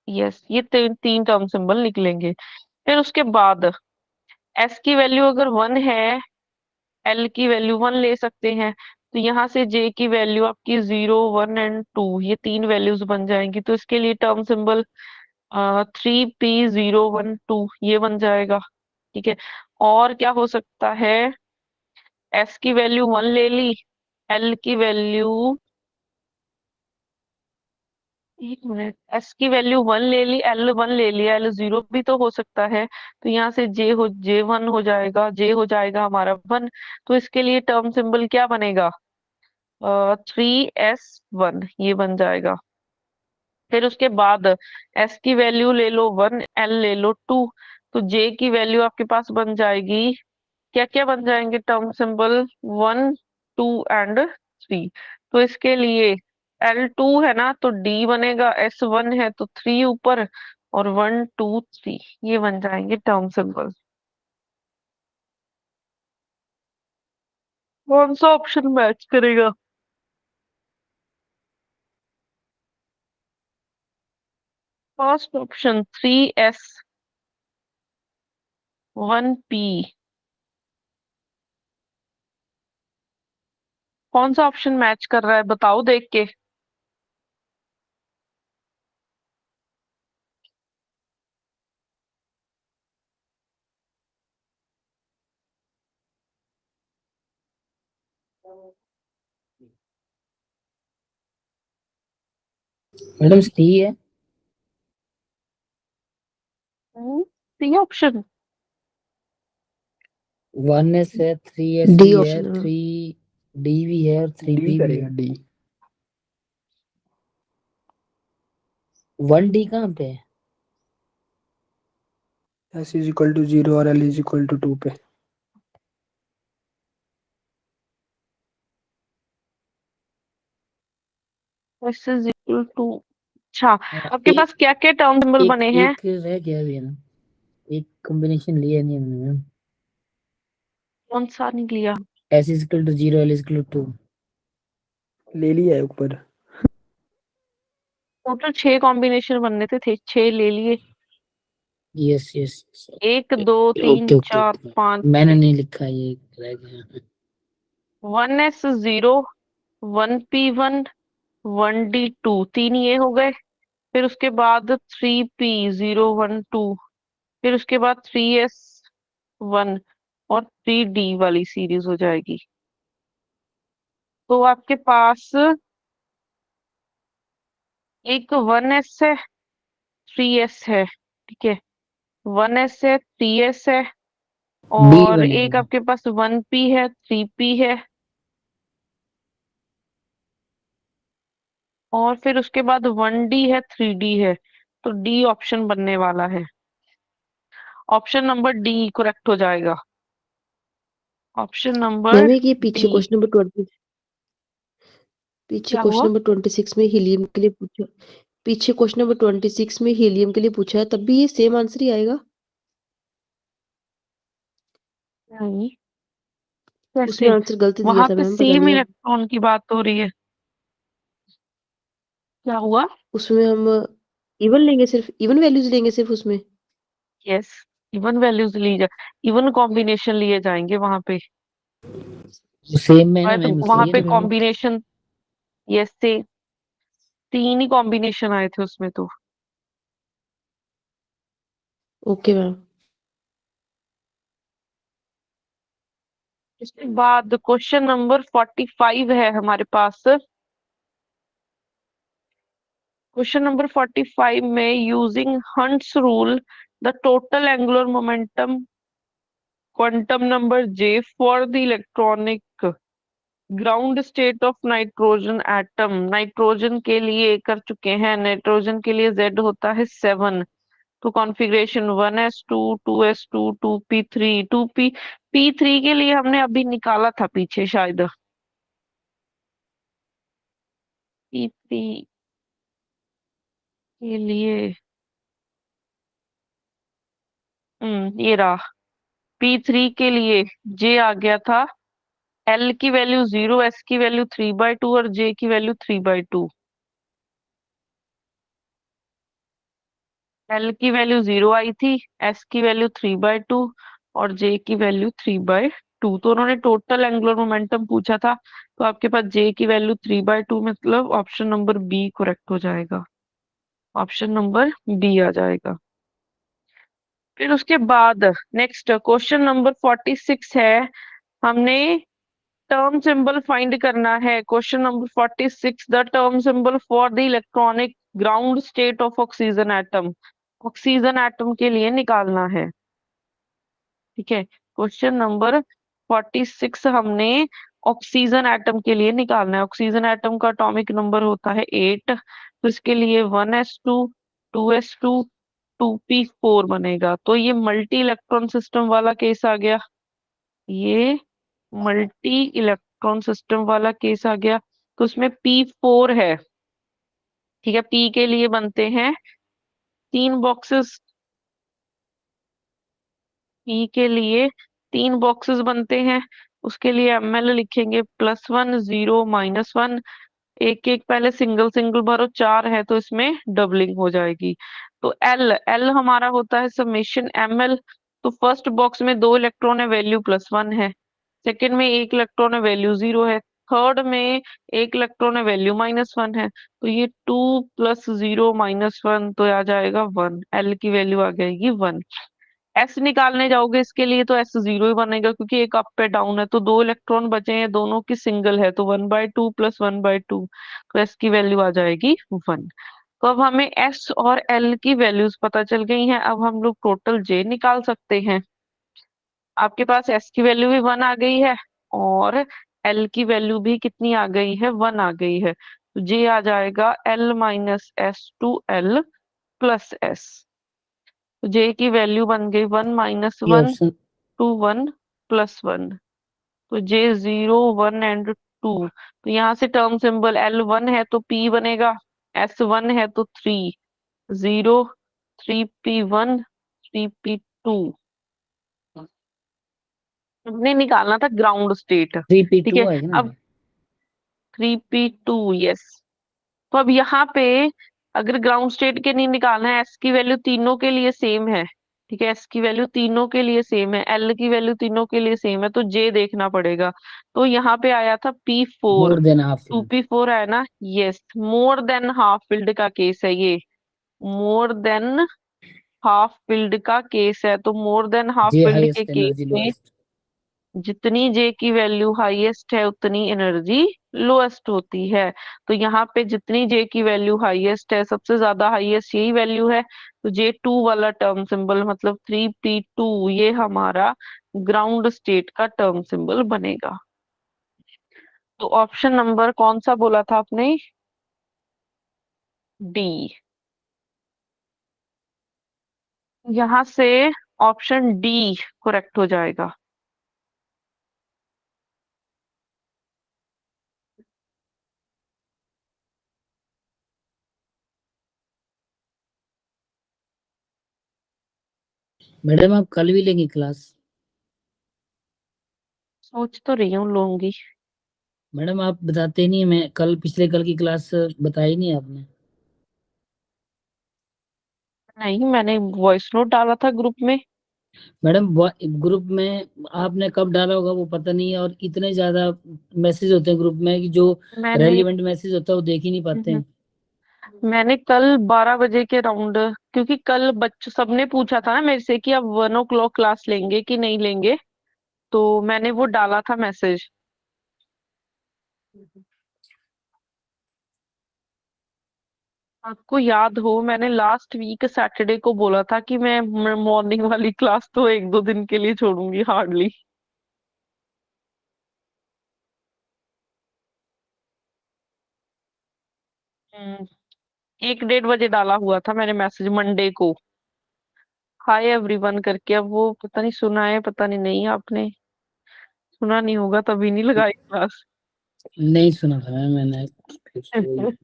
यस, ये तीन टर्म सिंबल निकलेंगे। फिर उसके बाद एस की वैल्यू अगर 1 है, एल की वैल्यू 1 ले सकते हैं, तो यहाँ से जे की वैल्यू आपकी 0, 1 एंड 2, ये 3 वैल्यूज बन जाएंगी। तो इसके लिए टर्म सिंबल 3p012 ये बन जाएगा, ठीक है। और क्या हो सकता है? एस की वैल्यू 1 ले ली, एल की वैल्यू, एक मिनट, एस की वैल्यू 1 ले ली, एल 1 ले लिया, एल 0 भी तो हो सकता है। तो यहाँ से जे 1 हो जाएगा, जे हो जाएगा हमारा 1। तो इसके लिए टर्म सिंबल क्या बनेगा? 3s1 ये बन जाएगा। फिर उसके बाद एस की वैल्यू ले लो 1, एल ले लो 2, तो जे की वैल्यू आपके पास बन जाएगी, क्या क्या बन जाएंगे टर्म सिंबल? 1, 2 एंड 3। तो इसके लिए L2 है ना, तो D बनेगा, S1 है तो 3 ऊपर, और 1, 2, 3 ये बन जाएंगे टर्म सिंबल। कौन सा ऑप्शन मैच करेगा? First option 3s 1p। कौन सा ऑप्शन मैच कर रहा है बताओ देख के। मैडम सी है। C option. 1s है, 3s डी भी है, ऑप्शन है। 3d भी है और 3p डी भी करेगा है। डी। 1d कहाँ पे है? एस इज इक्वल टू 0 और एल इज इक्वल टू 2 पे। एस इज इक्वल टू, अच्छा, हाँ, आपके पास क्या क्या टर्म सिंबल एक बने हैं? एक रह गया भी है ना, एक कॉम्बिनेशन लिया नहीं हमने मैम। कौन सा नहीं लिया? s is equal to 0, l is equal to 2। ले लिया है ऊपर। टोटल 6 कॉम्बिनेशन बनने थे 6 ले लिए। Yes yes. 1, 2, 3, okay okay 4, okay, 5, मैंने 6। नहीं लिखा, ये रह गया। 1s0, 1p1, 1d2, 3 ये हो गए। फिर उसके बाद 3p012, फिर उसके बाद 3s1 और 3d वाली सीरीज हो जाएगी। तो आपके पास एक 1s है, 3s है, ठीक है, 1s है, 3s है, डी और एक बनेगा। आपके पास 1p है, 3p है, और फिर उसके बाद 1d है, 3d है। तो डी ऑप्शन बनने वाला है। ऑप्शन नंबर डी करेक्ट हो जाएगा। ऑप्शन नंबर मैम एक ये पीछे डी। क्वेश्चन नंबर 20, पीछे क्या क्वेश्चन हुआ? नंबर 26 में हीलियम के लिए पूछा, पीछे क्वेश्चन नंबर 26 में हीलियम के लिए पूछा है, तब भी ये सेम आंसर ही आएगा? नहीं, उसमें कैसे? आंसर गलत दिया वहां था पे मैम, पता सेम नहीं अब। इलेक्ट्रॉन की बात हो रही है। क्या हुआ? उसमें हम इवन लेंगे, सिर्फ इवन वैल्यूज लेंगे सिर्फ उसमें। यस, इवन वैल्यूज ली जा, इवन कॉम्बिनेशन लिए जाएंगे वहां पे। सेम में है ना तो मैम, वहां इसलिए पे तो मैम। कॉम्बिनेशन, यस से 3 ही कॉम्बिनेशन आए थे उसमें तो। Okay ma'am. इसके बाद क्वेश्चन नंबर 45 है हमारे पास। क्वेश्चन नंबर 45 में using hunts rule the total angular momentum quantum number J for the electronic ground state of nitrogen atom. Nitrogen के लिए कर चुके हैं, नाइट्रोजन के लिए Z होता है 7। तो configuration 1s2 2s2 2p3 2p3 के लिए हमने अभी निकाला था पीछे शायद। p3 के लिए ये रहा। p3 के लिए J आ गया था, L की वैल्यू 0, S की वैल्यू 3/2 और J की वैल्यू 3/2। L की वैल्यू 0 आई थी, S की वैल्यू 3/2 और J की वैल्यू 3/2। तो उन्होंने टोटल एंगुलर मोमेंटम पूछा था, तो आपके पास J की वैल्यू 3/2, मतलब ऑप्शन नंबर बी करेक्ट हो जाएगा। ऑप्शन नंबर बी आ जाएगा। फिर उसके बाद नेक्स्ट क्वेश्चन नंबर 46 है, हमने टर्म सिंबल फाइंड करना है। Question number 46, the term symbol for the electronic ground state of oxygen atom. Oxygen atom के लिए निकालना है, ठीक है। क्वेश्चन नंबर 46 हमने ऑक्सीजन एटम के लिए निकालना है। ऑक्सीजन एटम का एटॉमिक नंबर होता है 8, तो इसके लिए 1s2 2s2 2p4 बनेगा। तो ये मल्टी इलेक्ट्रॉन सिस्टम वाला केस आ गया, ये मल्टी इलेक्ट्रॉन सिस्टम वाला केस आ गया। तो उसमें p4 है, ठीक है। p के लिए बनते हैं 3 बॉक्सेस, p के लिए 3 बॉक्सेस बनते हैं। उसके लिए ml लिखेंगे +1 0 -1, एक एक पहले सिंगल सिंगल भरो, 4 है तो इसमें डबलिंग हो जाएगी। तो एल हमारा होता है समेशन ml। तो फर्स्ट बॉक्स में 2 इलेक्ट्रॉन है, वैल्यू +1 है। सेकंड में 1 इलेक्ट्रॉन है, वैल्यू 0 है। थर्ड में 1 इलेक्ट्रॉन है, वैल्यू -1 है। तो ये 2 + 0 -1 तो आ जाएगा 1। एल की वैल्यू आ जाएगी 1। एस निकालने जाओगे इसके लिए तो एस 0 ही बनेगा, क्योंकि एक अप पे डाउन है। तो 2 इलेक्ट्रॉन बचे हैं, दोनों की सिंगल है, तो 1/2 + 1/2, तो एस की वैल्यू आ जाएगी 1। तो अब हमें एस और एल की वैल्यूज पता चल गई हैं। अब हम लोग टोटल जे निकाल सकते हैं। आपके पास एस की वैल्यू भी 1 आ गई है और एल की वैल्यू भी कितनी आ गई है, 1 आ गई है। तो जे आ जाएगा L - S2L + S। तो जे की वैल्यू बन गई 1 - ये 1 ऑप्शन 2 1 + 1। तो जे 0 1 एंड 2। तो यहाँ से टर्म सिंबल L1 है तो P बनेगा, S1 है तो 3 0 3p1 3p2। हमने निकालना था ग्राउंड स्टेट, ठीक 3p2 है। आएगा ना अब मैम? 3p2, yes. तो अब यहाँ पे अगर ग्राउंड स्टेट के नहीं निकालना है, एस की वैल्यू तीनों के लिए सेम है, ठीक है। एस की वैल्यू तीनों के लिए सेम है, एल की वैल्यू तीनों के लिए सेम है, तो जे देखना पड़ेगा। तो यहाँ पे आया था p4, more than half filled. 2p4 है ना, yes. More than half filled का केस है ये, मोर देन हाफ फिल्ड का केस है। तो मोर देन हाफ जे फिल्ड के हाईएस्ट केस एनर्जी में लोएस्ट। जितनी जे की वैल्यू हाईएस्ट है उतनी एनर्जी लोएस्ट होती है। तो यहाँ पे जितनी जे की वैल्यू हाईएस्ट है, सबसे ज्यादा हाईएस्ट यही वैल्यू है, तो J2 वाला टर्म सिंबल मतलब 3p2 ये हमारा ग्राउंड स्टेट का टर्म सिंबल बनेगा। तो ऑप्शन नंबर कौन सा बोला था आपने, डी। यहाँ से ऑप्शन डी करेक्ट हो जाएगा। मैडम आप कल भी लेंगी क्लास? सोच तो रही हूँ लूंगी। मैडम आप बताते नहीं, मैं कल पिछले कल की क्लास बताई नहीं आपने। नहीं, मैंने वॉइस नोट डाला था ग्रुप में। मैडम ग्रुप में आपने कब डाला होगा वो पता नहीं है, और इतने ज्यादा मैसेज होते हैं ग्रुप में कि जो मैंने रेलिवेंट मैसेज होता है वो देख ही नहीं पाते हैं। मैंने कल 12 बजे के राउंड, क्योंकि कल बच्चों सबने पूछा था ना मेरे से कि आप 1 o'clock क्लास लेंगे कि नहीं लेंगे, तो मैंने वो डाला था मैसेज। आपको याद हो मैंने लास्ट वीक सैटरडे को बोला था कि मैं मॉर्निंग वाली क्लास तो एक दो दिन के लिए छोड़ूंगी हार्डली। हम्म, 1 डेढ़ बजे डाला हुआ था मैंने मैसेज मंडे को, हाय एवरीवन करके। अब वो पता नहीं सुना है पता नहीं, नहीं आपने सुना नहीं होगा तभी नहीं लगाई क्लास। नहीं सुना था मैंने। फिर वही।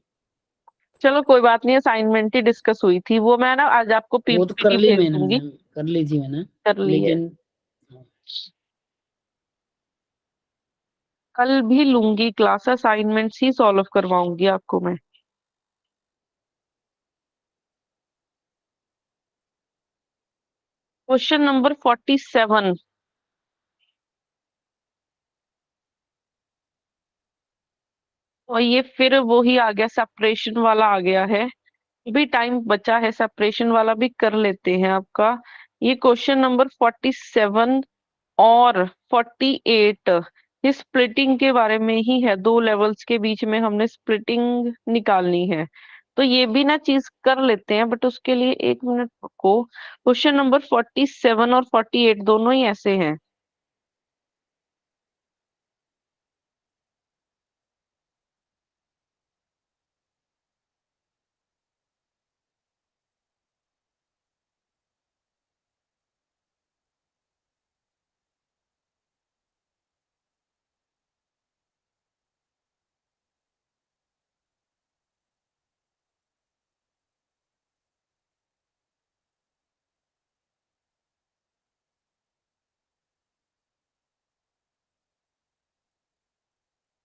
चलो कोई बात नहीं, असाइनमेंट ही डिस्कस हुई थी वो, मैं ना आज आपको वो तो कर पीपीटी ली भेज मैंने दूंगी। मैम, कर ली थी मैंने। कर ली है। लेकिन कल भी लूंगी क्लास, असाइनमेंट्स ही सॉल्व करवाऊंगी आपको मैं। Question number 47। और ये फिर वो ही आ गया, सेपरेशन वाला आ गया है। भी टाइम बचा है, सेपरेशन वाला भी कर लेते हैं आपका। ये क्वेश्चन नंबर 47 और 48, ये स्प्लिटिंग के बारे में ही है। दो लेवल्स के बीच में हमने स्प्लिटिंग निकालनी है, तो ये भी ना चीज कर लेते हैं, बट उसके लिए 1 मिनट रुको। क्वेश्चन नंबर 47 और 48 दोनों ही ऐसे हैं।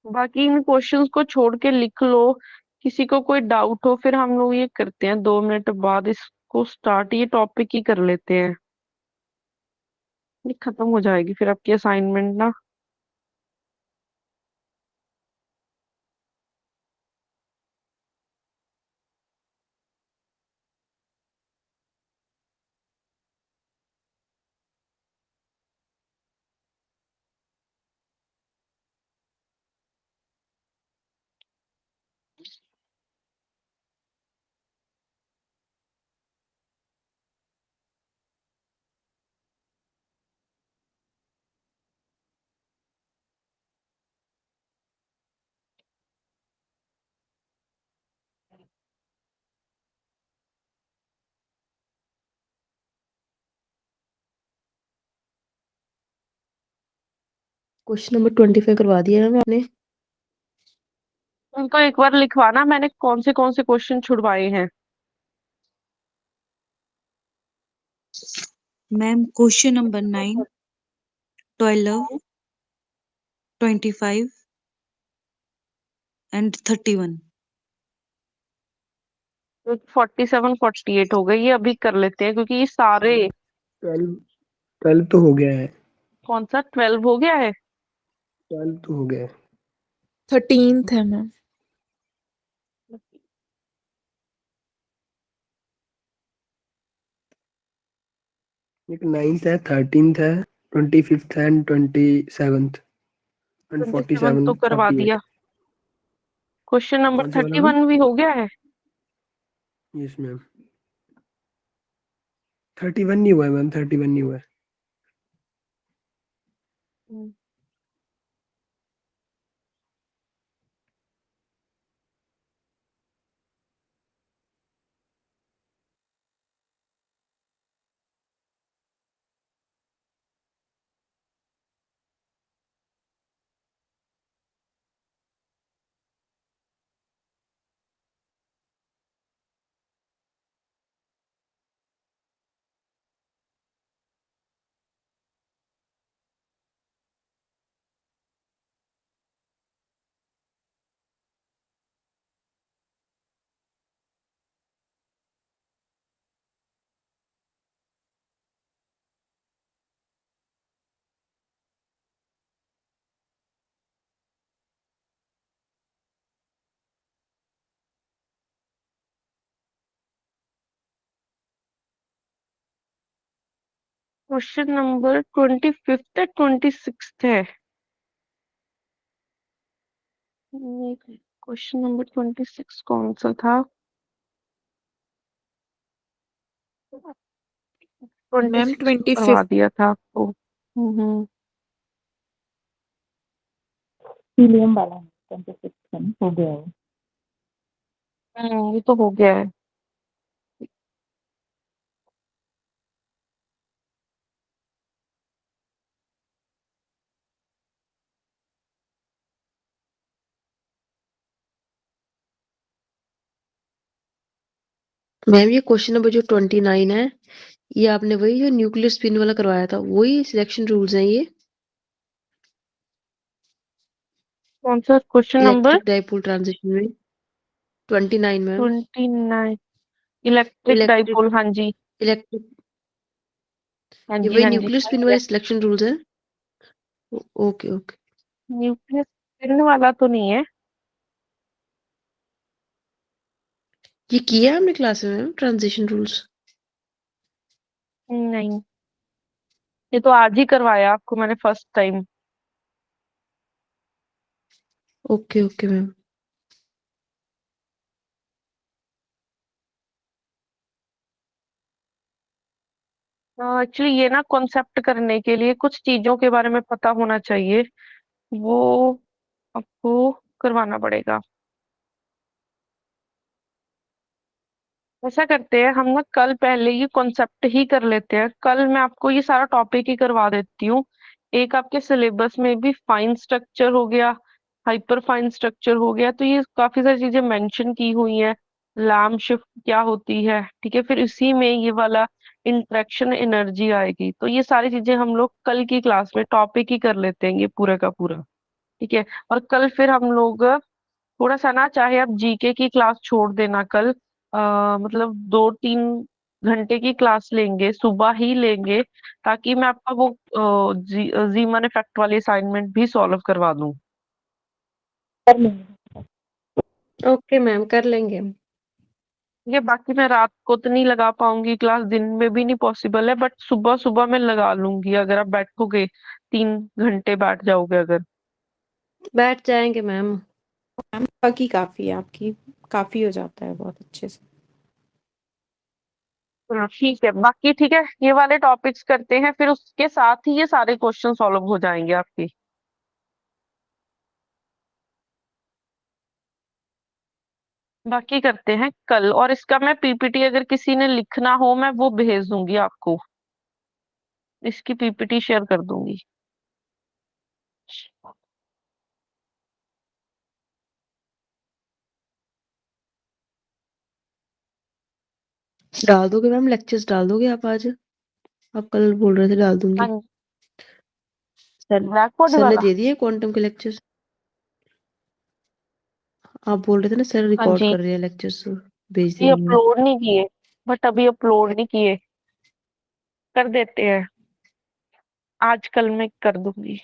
बाकी इन क्वेश्चंस को छोड़ के लिख लो, किसी को कोई डाउट हो फिर हम लोग ये करते हैं 2 मिनट बाद इसको स्टार्ट, ये टॉपिक ही कर लेते हैं। ये खत्म हो जाएगी फिर आपकी असाइनमेंट ना। क्वेश्चन नंबर 25 करवा दिया मैम आपने। उनको एक बार लिखवाना मैंने कौन से क्वेश्चन छुड़वाए हैं। Ma'am question number 9, 12, 25 and 31। 47 48 हो गई, ये अभी कर लेते हैं क्योंकि ये सारे। 12 12 तो हो गया है। कौन सा 12 हो गया है? 12 तो हो गया है। 13th है मैम। एक 9th है, 13th है, 25th है एंड 27th एंड 27 47 तो करवा 48। दिया। क्वेश्चन नंबर कौन सा वाला मैम? 31 भी हो गया है। Yes ma'am. 31 नहीं हुआ है मैम, 31 नहीं हुआ है। क्वेश्चन नंबर 25 है 26 है। क्वेश्चन नंबर 26 कौन सा था? मैम 26 करवा 25th दिया था आपको। हीलियम वाला है 26 में हो गया है। ये तो हो गया है। मैम ये क्वेश्चन नंबर जो 29 है, ये आपने वही जो न्यूक्लियर स्पिन वाला करवाया था, वही सिलेक्शन रूल्स हैं ये? कौन सा question number? Electric dipole transition में 29 मैम। 29 electric electric dipole. हाँ जी, इलेक्ट्रिक हाँ ये जी, वही हाँ जी, न्यूक्लियर स्पिन वाले सिलेक्शन रूल्स हैं? Okay okay. न्यूक्लियस स्पिन वाला तो नहीं है। ये किया है हमने क्लास में मैम ट्रांजिशन रूल्स? नहीं, ये तो आज ही करवाया आपको मैंने first time. Okay okay ma'am. Actually ये ना कॉन्सेप्ट करने के लिए कुछ चीजों के बारे में पता होना चाहिए, वो आपको करवाना पड़ेगा। ऐसा करते हैं हम ना, कल पहले ये कॉन्सेप्ट ही कर लेते हैं। कल मैं आपको ये सारा टॉपिक ही करवा देती हूँ। एक आपके सिलेबस में भी फाइन स्ट्रक्चर हो गया, हाइपर फाइन स्ट्रक्चर हो गया, तो ये काफी सारी चीजें मेंशन की हुई हैं। लैम्प शिफ्ट क्या होती है, ठीक है, फिर इसी में ये वाला इंटरेक्शन एनर्जी आएगी। तो ये सारी चीजें हम लोग कल की क्लास में टॉपिक ही कर लेते हैं, ये पूरा का पूरा। ठीक है, और कल फिर हम लोग थोड़ा सा ना, चाहे आप जीके की क्लास छोड़ देना कल, मतलब 2-3 घंटे की क्लास लेंगे, सुबह ही लेंगे, ताकि मैं आपका वो जीमन इफेक्ट वाली असाइनमेंट भी सॉल्व करवा दूं। कर लेंगे। ओके मैम, कर लेंगे हम। ये बाकी मैं रात को तो नहीं लगा पाऊंगी क्लास, दिन में भी नहीं पॉसिबल है, बट सुबह सुबह मैं लगा लूंगी अगर आप बैठोगे, 3 घंटे बैठ जाओगे अगर। बैठ जाएंगे मैम। मैम बाकी काफी है आपकी, काफी हो जाता है बहुत अच्छे से। चलो ठीक है, बाकी ठीक है, ये वाले टॉपिक्स करते हैं, फिर उसके साथ ही ये सारे क्वेश्चन सॉल्व हो जाएंगे आपके। बाकी करते हैं कल, और इसका मैं पीपीटी अगर किसी ने लिखना हो मैं वो भेज दूंगी आपको, इसकी पीपीटी शेयर कर दूंगी। डाल दोगे मैम, लेक्चर्स डाल दोगे आप आज? आप कल बोल रहे थे डाल दूंगी। हाँ, सर ब्लैक बोर्ड सर ने वाला। दे दिए क्वांटम के लेक्चर्स? आप बोल रहे थे ना सर हाँ रिकॉर्ड जी, कर रहे हैं लेक्चर्स, भेज ये देंगे मैम। अपलोड नहीं किए, बट अभी अपलोड नहीं किए, कर देते हैं, आज कल मैं कर दूंगी।